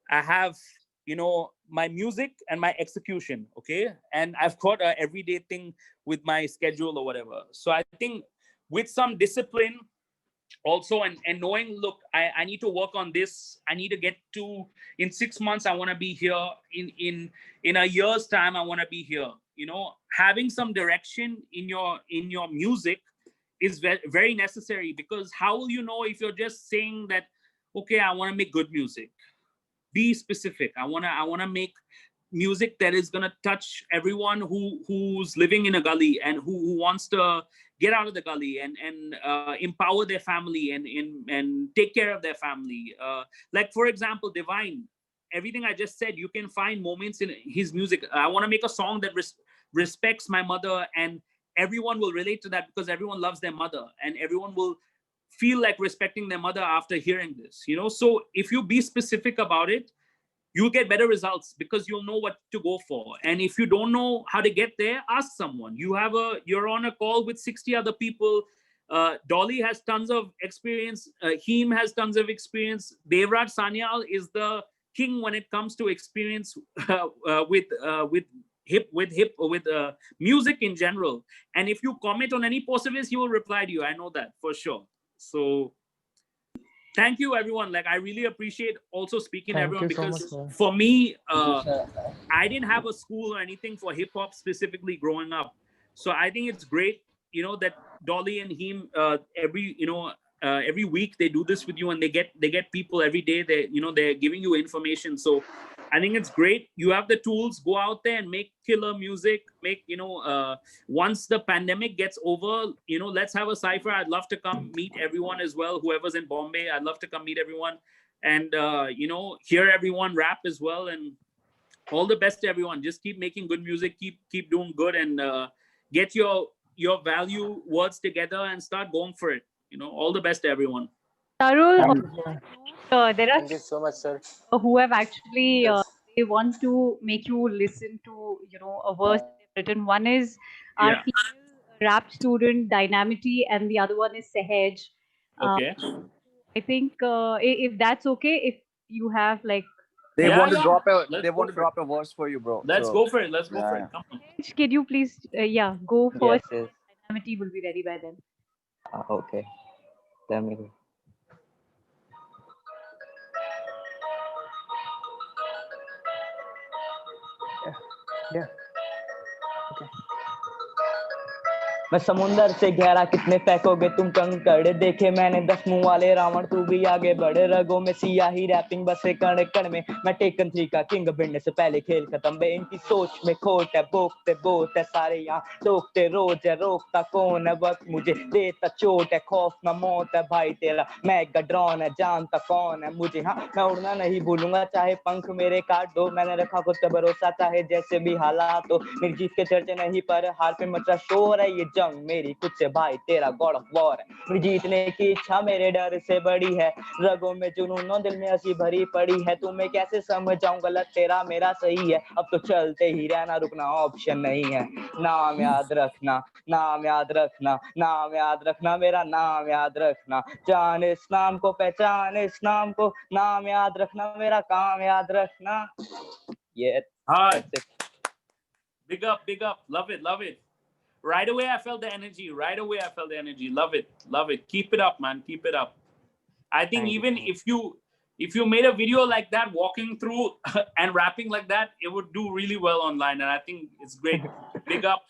I have, you know, my music and my execution, okay? And I've got a everyday thing with my schedule or whatever. So I think with some discipline also, and knowing, look, I need to work on this. I need to get to, in 6 months, I want to be here. In a year's time, I want to be here. You know, having some direction in your music is very, very necessary, because how will you know if you're just saying that, okay, I want to make good music? Be specific. I wanna make music that is gonna touch everyone who's living in a gully, and who wants to get out of the gully and empower their family and take care of their family. Like, for example, Divine, everything I just said, you can find moments in his music. I want to make a song that respects my mother, and everyone will relate to that, because everyone loves their mother, and everyone will feel like respecting their mother after hearing this, you know. So if you be specific about it, you'll get better results, because you'll know what to go for. And if you don't know how to get there, ask someone. You're on a call with 60 other people. Dolly has tons of experience. Heem has tons of experience. Devraj Sanyal is the king when it comes to experience with music in general. And if you comment on any post of his, he will reply to you. I know that for sure. So thank you, everyone. Like, I really appreciate also speaking to everyone, because for me, I didn't have a school or anything for hip hop specifically growing up. So I think it's great, you know, that Dolly and him every week they do this with you, and they get people every day. They're giving you information. So I think it's great. You have the tools. Go out there and make killer music. Make, once the pandemic gets over, let's have a cypher. I'd love to come meet everyone as well. Whoever's in Bombay, I'd love to come meet everyone, and hear everyone rap as well. And all the best to everyone. Just keep making good music. Keep doing good, and get your value words together and start going for it. All the best to everyone. Shahrule, there are Thank you so much, sir. who have actually Yes. they want to make you listen to, a verse that they've written. One is our Yeah. female rap student Dynamity, and the other one is Sahej. Okay. I think if that's okay, if you have like, They want to drop a Let's they go want to for it. drop a verse for you, bro. Let's So go for it. Let's go for yeah. it. Come on. Sahej, can you please, go Yes, first? yes. Dynamity will be ready by then. Okay. Let me go. Yeah. Okay. मैं समुंदर से गहरा कितने फेंकोगे तुम कंकड़, देखे मैंने 10 मुंह वाले रावण, तू भी आगे बढ़े, रगों में सियाही रैपिंग बसे कण कण में, मैं टेकन 3 का किंग, भिड़ने से पहले खेल खत्म बे, इनकी सोच में खोट है, बोकते बोत है सारे यहाँ, टोकते रोज है, रोकता कौन है, वक्त मुझे देता चोट है, खौफ ना मौत है भाई तेरा, मैं गड्रॉन है, जानता कौन है मुझे, हाँ मैं उड़ना नहीं भूलूंगा चाहे पंख मेरे काट दो, मैंने रखा खुद पे भरोसा चाहे जैसे भी हालात हो, मेरी जीत के चर्चे नहीं पर हार पे मचा शोर है, ये जंग मेरी खुद से भाई तेरा गॉड ऑफ वॉर है, मेरी जीतने की इच्छा मेरे डर से बड़ी है, रगों में जुनून दिल में हंसी भरी पड़ी है, तुम्हें कैसे समझाऊं गलत तेरा मेरा सही है, अब तो चलते ही रहना रुकना ऑप्शन नहीं है, नाम याद रखना, नाम याद रखना, नाम याद रखना, मेरा नाम याद रखना, जान इस नाम को पहचान इस नाम को, नाम याद रखना, मेरा काम याद रखना. Yeah, Hi. that's it. Big up, big up. Love it, love it. Right away, I felt the energy. Right away, I felt the energy. Love it, love it. Keep it up, man. Keep it up. I think Thank you even so much. if you made a video like that, walking through and rapping like that, it would do really well online. And I think it's great. Big up,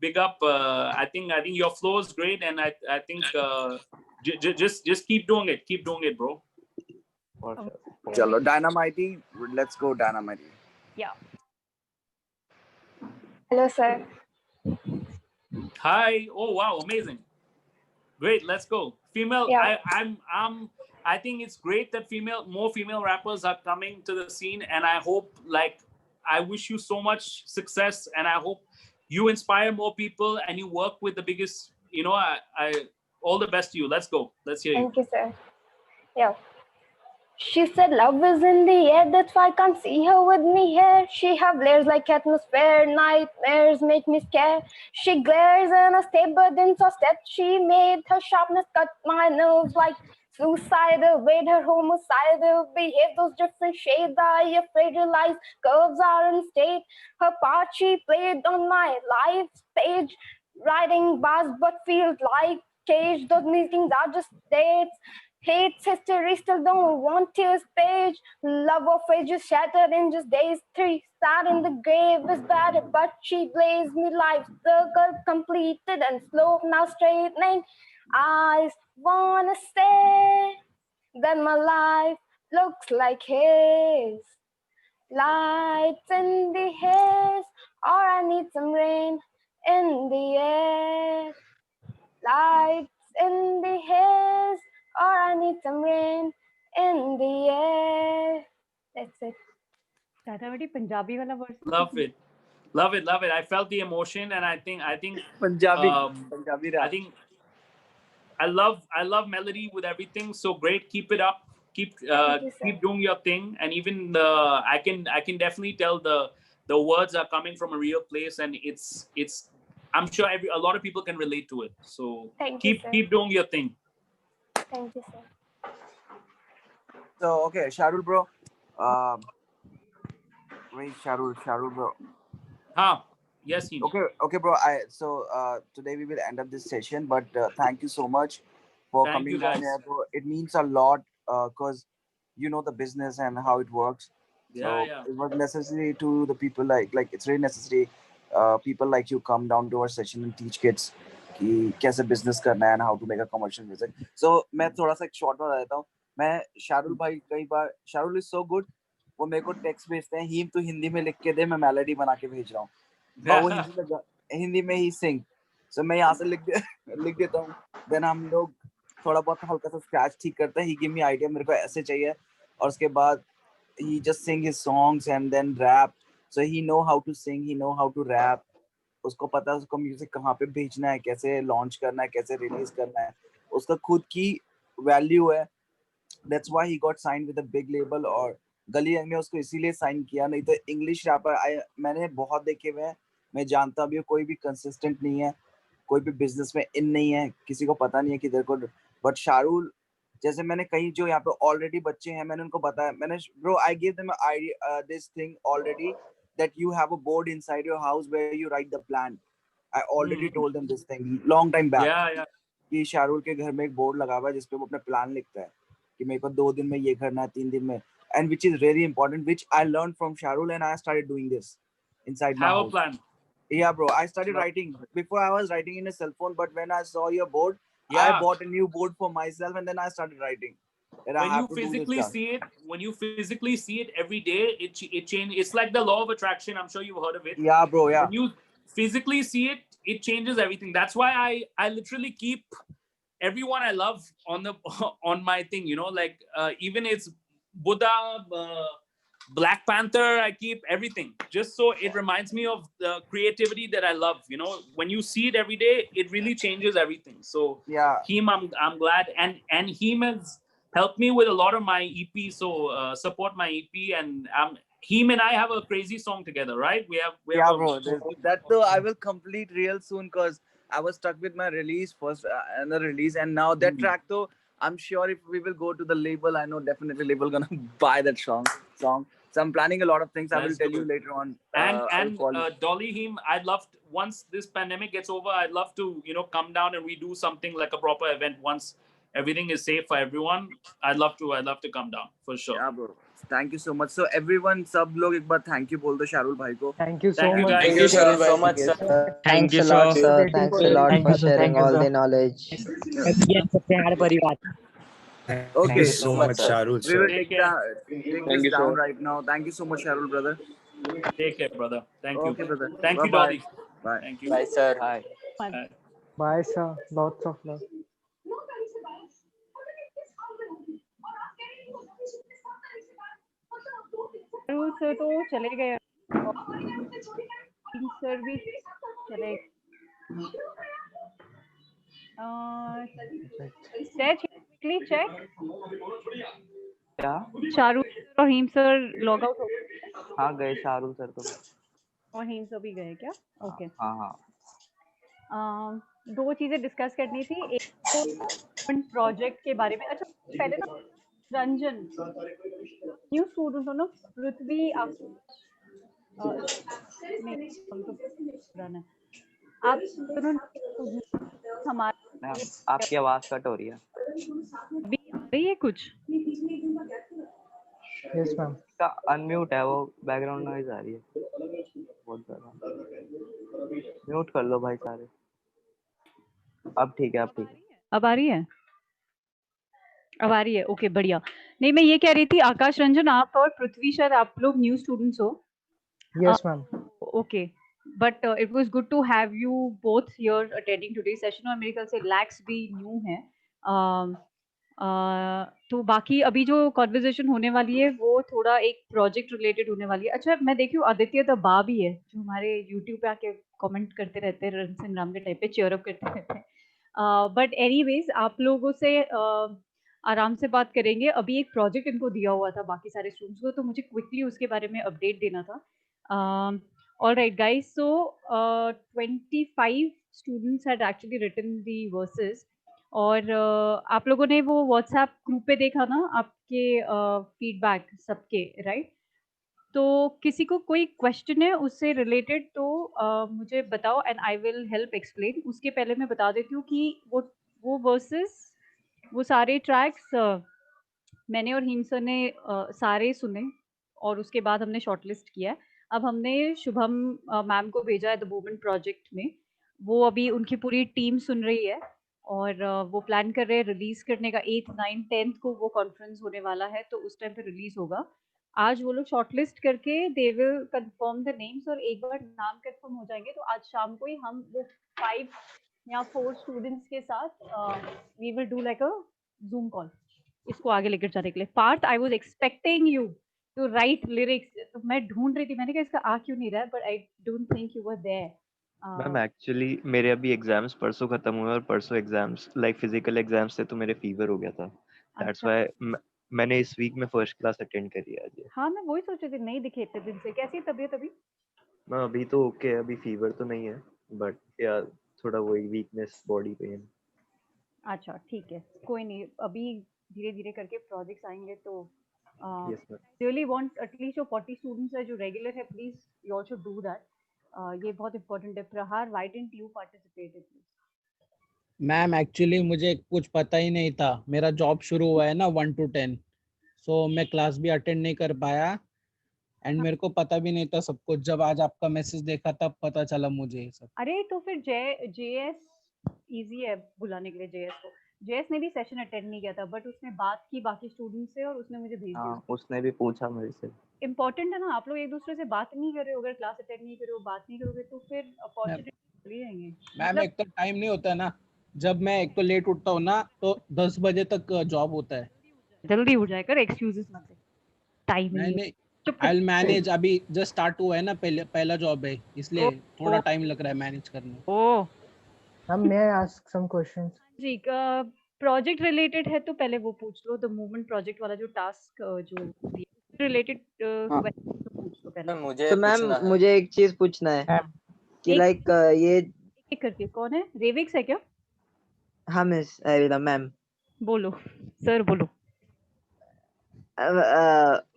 big up. I think your flow is great, and I think just keep doing it. Keep doing it, bro. For sure. Chalo, Dynamite. Let's go, Dynamite. Yeah. Hello, sir. Hi. Oh wow, amazing. Great, let's go. Female, Yeah. I think it's great that more female rappers are coming to the scene, and I hope, I wish you so much success, and I hope you inspire more people and you work with the biggest, I all the best to you. Let's go. Let's hear you. Thank you, sir. Yeah. She said love is in the air, that's why I can't see her with me here. She have layers like atmosphere, nightmares make me scared. She glares and I stay, but then so steps she made. Her sharpness cut my nerves like suicidal, weight her homicidal, behave those different shades. I afraid her lies, curves are in state. Her part she played on my life stage, writing bars but feels like cage. Those meetings are just dates. Hates history, still don't want his page. Love of ages shattered in just days. 3 sad in the grave is bad, but she blazed me life. Circle completed and slow now straightening. I wanna say that my life looks like his. Lights in the haze, or I need some rain in the air. Lights in the haze, or I need some rain in the air. That's it. Dynamity Punjabi wala verse. Love it. Love it, love it. I felt the emotion, and I think Punjabi I think I love melody with everything. So great, keep it up. Keep doing your thing, and even I can definitely tell the words are coming from a real place, and it's I'm sure a lot of people can relate to it. So keep doing your thing. Thank you, sir. So okay, Shahrul bro. Wait, Shahrul bro. Huh? Yes, Okay, bro. Today we will end up this session, but thank you so much for Thank coming you, down guys. here, bro. It means a lot because you know the business and how it works. Yeah. It was necessary to the people like it's really necessary. People like you come down to our session and teach kids कि कैसे business करना है and how to make a commercial music. So मैं थोड़ा सा एक short बता देता हूँ. मैं शाहरुल भाई कई बार शाहरुल is so good. वो मेरे को टेक्स्ट भेजते हैं हीम तू हिंदी में लिख के दे मैं मेलोडी बना के भेज रहा हूँ. वो हिंदी में ही सिंग. So मैं यहाँ से लिख देता हूँ. Then हम लोग थोड़ा बहुत हल्का सा स्क्रैच ठीक करते हैं. He give me idea मेरे को ऐसे चाहिए और उसके बाद he just sing his songs and then rap. So he know how to sing, he know how to rap. उसको पता है उसको म्यूजिक कहाँ पे भेजना है, कैसे लॉन्च करना है, कैसे रिलीज करना है. उसका खुद की वैल्यू है. That's why he got signed with a big label. और गली में उसको इसीलिए साइन किया, नहीं तो इंग्लिश रैपर मैंने बहुत देखे हुए हैं, मैं जानता भी हूँ कोई भी कंसिस्टेंट नहीं है, कोई भी बिजनेस में इन नहीं है, किसी को पता नहीं है कि तेरे को। बट शाहरुल जैसे मैंने कहीं जो यहाँ पे ऑलरेडी बच्चे हैं, मैंने उनको बताया, मैंने bro I give them idea this thing already that you have a board inside your house where you write the plan. I already told them this thing long time back कि शाहरुल के घर में एक बोर्ड लगा हुआ है जिसपे वो अपना प्लान लिखता है कि मेरे को 2 दिन में ये करना है, 3 दिन में, and which is very important, which I learned from Shahrul, and I started doing this inside my Have a house. plan. Yeah, bro. I started writing. Before I was writing in a cell phone, but when I saw your board, I Yeah. bought a new board for myself, and then I started writing. And I When have you to do this physically stuff. see it every day, it changes. It's like the law of attraction. I'm sure you've heard of it. Yeah, bro. Yeah. When you physically see it, it changes everything. That's why I literally keep everyone I love on my thing. You know, like even it's Buddha, Black Panther. I keep everything just so it reminds me of the creativity that I love. You know, when you see it every day, it really changes everything. So yeah, I'm glad, and Heem has helped me with a lot of my EP. So support my EP, and Heem and I have a crazy song together, right? We have bro. That though I will complete real soon because I was stuck with my release first and the release, and now that track though. I'm sure if we will go to the label, I know definitely label gonna buy that song. So I'm planning a lot of things. I will tell you later on. And Dolly, Heem, I'd love to, once this pandemic gets over, I'd love to come down and we do something like a proper event once everything is safe for everyone. I'd love to come down for sure. Yeah, bro. Thank you so much. So everyone, सब लोग एक बार thank you बोल दो शाहरुल भाई को. Thank you so Thank you much. guys. Thank you Shahrul bhai. so much, sir. Thanks you, a lot, sir. sir. Waiting Thanks for a it. lot Thank for you, sir. sharing Thank you, all sir. the knowledge. Okay. Thank you so much, sir. We will Take take care. this down right now. Thank you so much, Shahrul brother. Take care, brother. Thank you. Okay, brother. Thank you, Bye-bye. Dolly. Bye. Thank you. Bye, sir. Bye. Bye. Bye, sir. Lots of love. Shahrul sir तो चले गए और haem sir भी चले गए. quickly check. क्या? शाहरुल sir और haem sir log out हो गए. हाँ गए शाहरुल सर तो. और हीम सर भी गए क्या? ओके. हाँ. दो चीजें डिस्कस करनी थी. एक तो प्रोजेक्ट के बारे में. अच्छा पहले ना रंजन न्यू स्टूडेंट हो ना, पृथ्वी नहीं तो पुराना है. आप दोनों हमारे आपकी आवाज कट हो रही है. अभी आ रही है कुछ? Yes, ma'am. का अनम्यूट है, वो बैकग्राउंड नॉइज आ रही है बहुत ज्यादा. म्यूट कर लो भाई सारे. अब ठीक है. अब आ रही है. अब आ रही है. ओके बढ़िया. नहीं मैं ये कह रही थी आकाश रंजन आप और पृथ्वी शायद आप लोग न्यू स्टूडेंट्स हो. Yes, ma'am. Okay, but it was good to have you both here attending today's session. और मेरे ख्याल से लैक्स भी न्यू है. तो बाकी अभी जो कॉन्वर्सेशन होने वाली है वो थोड़ा एक प्रोजेक्ट रिलेटेड होने वाली है. अच्छा मैं देखी हूँ आदित्य दबा भी है जो हमारे यूट्यूब पे आके कमेंट करते रहते हैं रन संग्राम के टाइप पे, चेयर अप करते रहते हैं. बट एनीवेज आप लोगों से आराम से बात करेंगे. अभी एक प्रोजेक्ट इनको दिया हुआ था बाकी सारे स्टूडेंट्स को, तो मुझे क्विकली उसके बारे में अपडेट देना था. All right, guys. So 25 students had actually written the verses. और आप लोगों ने वो WhatsApp ग्रुप पे देखा ना आपके फीडबैक सबके, राइट? तो किसी को कोई क्वेश्चन है उससे रिलेटेड तो मुझे बताओ and I will help explain. उसके पहले मैं बता देती हूँ कि वो वर्सेस वो सारे ट्रैक्स मैंने और हीम सर ने सारे सुने और उसके बाद हमने शॉर्टलिस्ट किया. अब हमने शुभम मैम को भेजा है द मूवमेंट प्रोजेक्ट में. वो अभी उनकी पूरी टीम सुन रही है और वो प्लान कर रहे हैं रिलीज करने का. 8th 9th 10th को वो कॉन्फ्रेंस होने वाला है तो उस टाइम पे रिलीज होगा. आज वो लोग शॉर्टलिस्ट करके they will confirm the names और एक बार नाम कंफर्म हो जाएंगे तो आज शाम को ही हम वो 5 या 4 स्टूडेंट्स के साथ we will do like a Zoom call इसको आगे लेकर जाने के लिए. Parth I was expecting you to write lyrics. तो मैं ढूंढ रही थी, मैंने कहा इसका आ क्यों नहीं रहा है, but I don't think you were there. Ma'am actually मेरे अभी एग्जाम्स परसों खत्म हुए और परसों एग्जाम्स लाइक फिजिकल एग्जाम्स थे तो मेरे फीवर हो गया था. दैट्स व्हाई मैंने इस वीक में फर्स्ट क्लास अटेंड करी है आज। हाँ, मैं वही सोच रही थी, नहीं दिखे इतने दिन से। कैसी है तबीयत अभी? मैं अभी तो ओके है, अभी फीवर तो नहीं है, बट यार थोड़ा वही वीकनेस, बॉडी पेन। अच्छा, ठीक है, कोई नहीं। अभी धीरे-धीरे करके प्रोजेक्ट्स आएँगे तो yes ma'am. Really want at least जो 40 स्टूडेंट्स है जो रेगुलर है, please you also do that. ये बहुत इंपॉर्टेंट है। प्रहार, why didn't you participate in this? Ma'am actually मुझे कुछ पता ही नहीं था, मेरा जॉब शुरू हुआ है ना 1 to 10, सो मैं क्लास भी अटेंड नहीं कर पाया एंड मेरे को पता भी नहीं था सब कुछ। जब आज आपका मैसेज देखा तब पता चला मुझे ये सब। अरे तो फिर जेएस इजी है बुलाने के लिए। जेएस को, जेएस ने भी सेशन अटेंड नहीं किया था, बट उसने बात की बाकी स्टूडेंट से और उसने मुझे भेज दिया। हाँ, उसने भी पूछा मेरे से। इम्पोर्टेंट है ना, आप लोग एक दूसरे से बात नहीं कर रहे हो, अगर क्लास अटेंड नहीं कर रहे हो, बात नहीं करोगे तो फिर अपॉर्चुनिटी चली जाएंगे। मैम एक तो टाइम नहीं होता है ना, जब मैं एक तो लेट उठता हूँ ना तो 10 बजे तक जॉब होता है। जल्दी उठ जाए कर, एक्सक्यूजेस मत दे। टाइम नहीं नहीं, आई विल मैनेज। अभी जस्ट स्टार्ट हुआ है ना, पहला जॉब है, इसलिए थोड़ा टाइम लग रहा है मैनेज करने। Oh Ma'am, may I ask some questions? जी, प्रोजेक्ट रिलेटेड है तो पहले वो पूछ लो। द मूवमेंट प्रोजेक्ट वाला जो टास्क जो रिलेटेड क्वेश्चन पूछ लो पहले। मुझे तो मैम पूछना है। मुझे एक चीज पूछना है कि एक- लाइक ये एक करके कौन है? रेविक्स है क्या? हाँ मिस एविला मैम। बोलो सर, बोलो।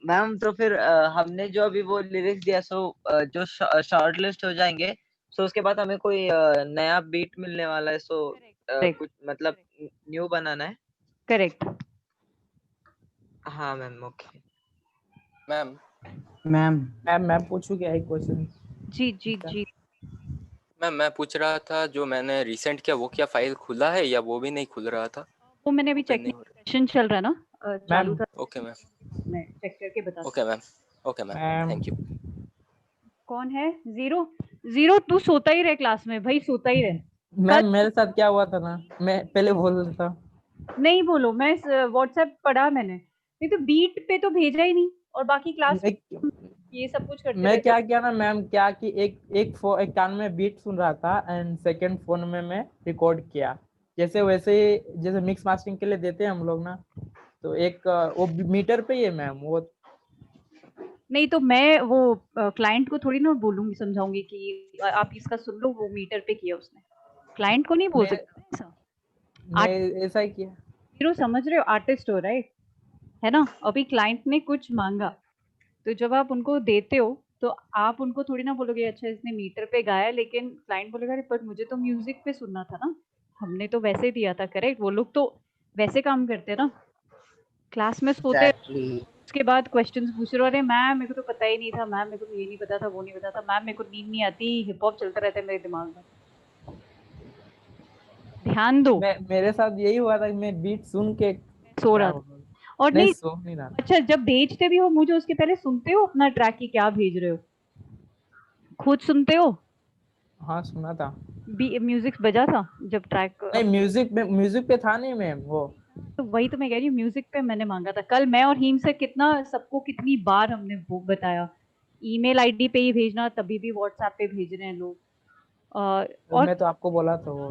मैम तो फिर हमने जो अभी वो लिरिक्स दिया सो जो शॉर्ट लिस्ट हो जाएंगे, सो उसके बाद हमें कोई नया बीट मिलने वाला है, सो कुछ मतलब न्यू बनाना है। करेक्ट। हाँ मैम, ओके मैम मैं पूछूं क्या एक क्वेश्चन? जी जी जी। मैम मैं पूछ रहा था, जो मैंने रिसेंट किया वो क्या फाइल खुला है या वो भी नहीं खुल रहा था? वो मैंने अभी चेक नहीं, सेशन चल रहा है ना, चालू था। Okay ma'am. मैं चेक करके बता। Okay ma'am. Okay ma'am, thank you. कौन है? जीरो? जीरो तू सोता ही रहे क्लास में भाई, सोता ही रहे। मैम मेरे साथ क्या हुआ था ना, मैं पहले बोल रहा था। नहीं बोलो, मैं व्हाट्सएप पढ़ा मैंने। नहीं तो बीट पे तो भेजा ही नहीं, और बाकी क्लास ये सब कुछ करते मैं रहते। क्या किया ना मैम, क्या कि एक कान में बीट सुन रहा था एंड सेकंड फोन में मैं रिकॉर्ड किया। जैसे वैसे जैसे मिक्स मास्टरिंग के लिए देते हैं हम लोग ना, तो एक वो मीटर पे ही है मैम वो। नहीं तो मैं वो क्लाइंट को थोड़ी ना बोलूंगी, समझाऊंगी कि आप इसका सुन लो, वो मीटर पे किया उसने। क्लाइंट को नहीं बोल सकते ऐसा। मैं ऐसा ही किया। जीरो समझ रहे हो, आर्टिस्ट हो राइट, है ना? अभी क्लाइंट ने कुछ मांगा तो जब आप उनको देते हो तो आप उनको थोड़ी ना बोलोगे अच्छा इसने मीटर पे गाया, लेकिन क्लाइंट बोलेगा अरे पर मुझे तो म्यूजिक पे सुनना था ना, हमने तो वैसे दिया था। करेक्ट, वो लोग तो वैसे काम करते हैं ना, क्लास में सोते। उसके बाद क्वेश्चंस पूछ रहे हो, अरे मैम मेरे को तो पता ही नहीं था, मैम मेरे को ये नहीं पता था, वो नहीं पता था, मैम मेरे को नींद नहीं आती, हिप हॉप चलता रहता है मेरे दिमाग में। ध्यान दो। मेरे साथ यही हुआ था, मैं बीट सुन के सो रहा था। और नहीं सो नहीं रहा। अच्छा, जब भेजते भी हो मुझे उसके पहले सुनते हो अपना ट्रैक की क्या भेज रहे हो? खुद सुनते हो? हाँ सुना था। म्यूजिक बजा था जब ट्रैक? नहीं म्यूजिक पे था नहीं मैम वो। तो वही तो मैं कह रही हूँ, म्यूजिक पे मैंने मांगा था। कल मैं और हीम से कितना सबको कितनी बार हमने वो बताया, ईमेल आईडी पे ही भेजना, तभी भी व्हाट्सएप पे भेज रहे हैं लोग। और मैं तो आपको बोला था वो।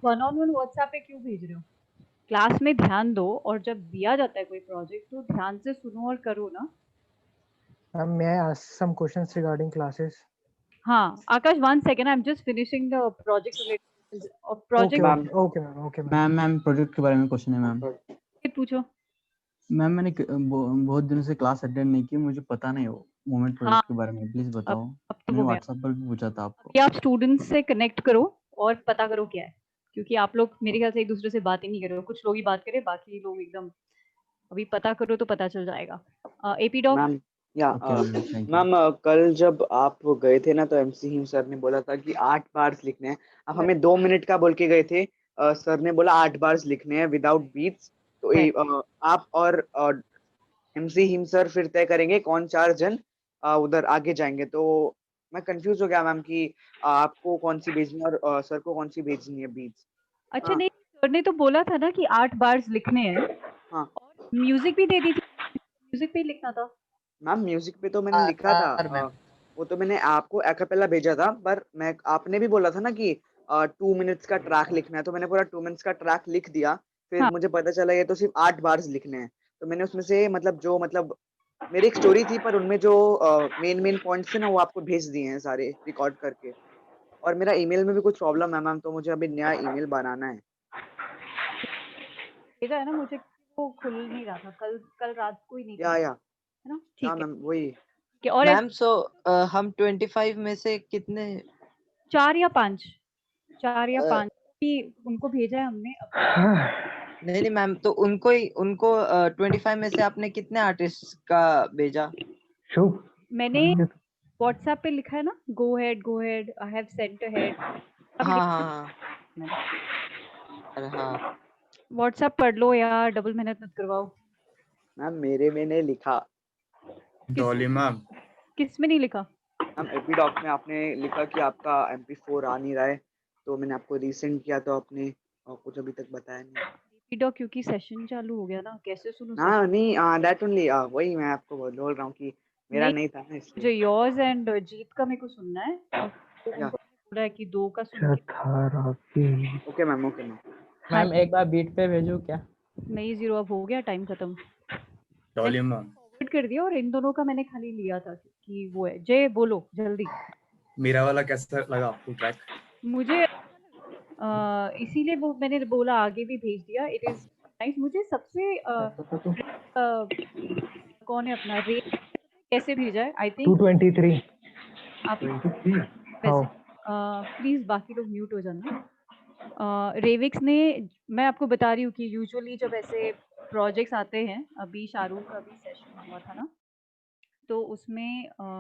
वन ऑन वन व्हाट्सएप पे क्यों भेज रहे हो? क्लास में ध्यान दो, और जब दिया जाता है कोई प्रोजेक्ट तो ध्यान से सुनो और करो ना। May I ask some questions regarding classes? हाँ आकाश, 1 second, I am just finishing the project related project. Okay, ma'am. Ma'am project के बारे में क्वेश्चन है मैम। पूछो। मैम मैंने बहुत दिनों से क्लास अटेंड नहीं की, मुझे पता नहीं हो मूवमेंट प्रोजेक्ट के बारे में, प्लीज बताओ। अब तो मैंने हो गया। व्हाट्सएप पर भी पूछा था आपको। कि आप स्टूडेंट्स से कनेक्ट करो और पता करो क्या है, क्योंकि आप लोग मेरे ख्याल से एक दूसरे से बात ही नहीं कर रहे हो। कुछ लोग ही बात करें, बाकी लोग एकदम अभी पता करो तो पता चल जाएगा। एपी डॉग मैम या thank you. मैम कल जब आप गए थे ना तो एमसी हिम सर ने बोला था कि 8 बार्स लिखने हैं। अब हमें 2 मिनट का बोल के गए थे, सर ने बोला 8 बार्स लिखने हैं विदाउट बीट्स। तो आप और एमसी हिम सर फिर तय करेंगे कौन 4 जन उधर आगे जाएंगे। तो मैं कंफ्यूज हो गया मैम कि आपको कौन सी भेजनी है और सर को कौन सी भेजनी है बीट्स। अच्छा नहीं, सर ने तो बोला था ना कि 8 बार्स लिखने हैं। हाँ, और म्यूजिक भी दे दी थी, म्यूजिक पे ही लिखना था। मैम म्यूजिक पे तो मैंने लिखा था, वो तो मैंने आपको एक्apella भेजा था, पर मैं आपने भी बोला था ना कि 2 मिनट्स का ट्रैक लिखना है, तो मैंने पूरा 2 मिनट्स का ट्रैक लिख दिया। फिर मुझे पता चला ये तो सिर्फ 8 बार्स लिखने हैं, तो मैंने उसमें से मतलब मेरी एक स्टोरी थी, पर उनमें जो मेन पॉइंट्स थे ना, वो आपको भेज दिए हैं सारे रिकॉर्ड करके। और मेरा ईमेल में भी कुछ प्रॉब्लम है मैम, तो मुझे अभी नया ईमेल बनाना है। भेजा है ना मुझे, वो खुल नहीं रहा था कल रात को ही नहीं या है ना? ठीक है मैम वही। कि और मैम सो हम 25 में से कितने 4 या 5 भी उनको भेजा है हमने। नहीं मैम, तो उनको 25 में से आपने कितने आर्टिस्ट का भेजा? मैंने व्हाट्सएप पे लिखा है ना, go head I have sent ahead. हाँ। अरे हाँ, व्हाट्सएप पढ़ लो यार, डबल मेहनत मत करवाओ। मैम मेरे में नहीं लिखा। डॉली मैम किस में नहीं लिखा? मैम एपीडॉक में आपने लिखा कि आपका MP4 आ नहीं रहा है, तो मैंने आपको रीसेंड किया, तो आपने कुछ अभी तक बताया नहीं। एपीडॉक क्योंकि सेशन चालू हो गया ना, कैसे सुनूं? नहीं दैट ओनली, वही मैं आपको बोल रहा हूँ कि मेरा नहीं था ना, इसलिए। जो योर्स एंड जीत का मेरे को सुनना है, तो उनको बोला है कि 2 का सुन के। Okay ma'am. मैम एक बार बीट पे भेजूं क्या? नहीं 0 अब हो गया, टाइम खत्म। डॉली मैम फॉरवर्ड कर दिया, और इन दोनों का मैंने खाली लिया था कि वो है। जय बोलो जल्दी। मेरा वाला कैसा लगा आपको ट्रैक? मुझे इसीलिए वो मैंने बोला आगे भी भेज दिया। It is nice. मुझे सबसे कौन है अपना रे, कैसे भेजा है? आई थिंक 223 आप 23 प्लीज बाकी लोग म्यूट हो जाना। रेविक्स ने, मैं आपको बता रही हूँ कि यूजुअली जब ऐसे प्रोजेक्ट्स आते हैं, अभी शाहरुख का भी सेशन हुआ था ना, तो उसमें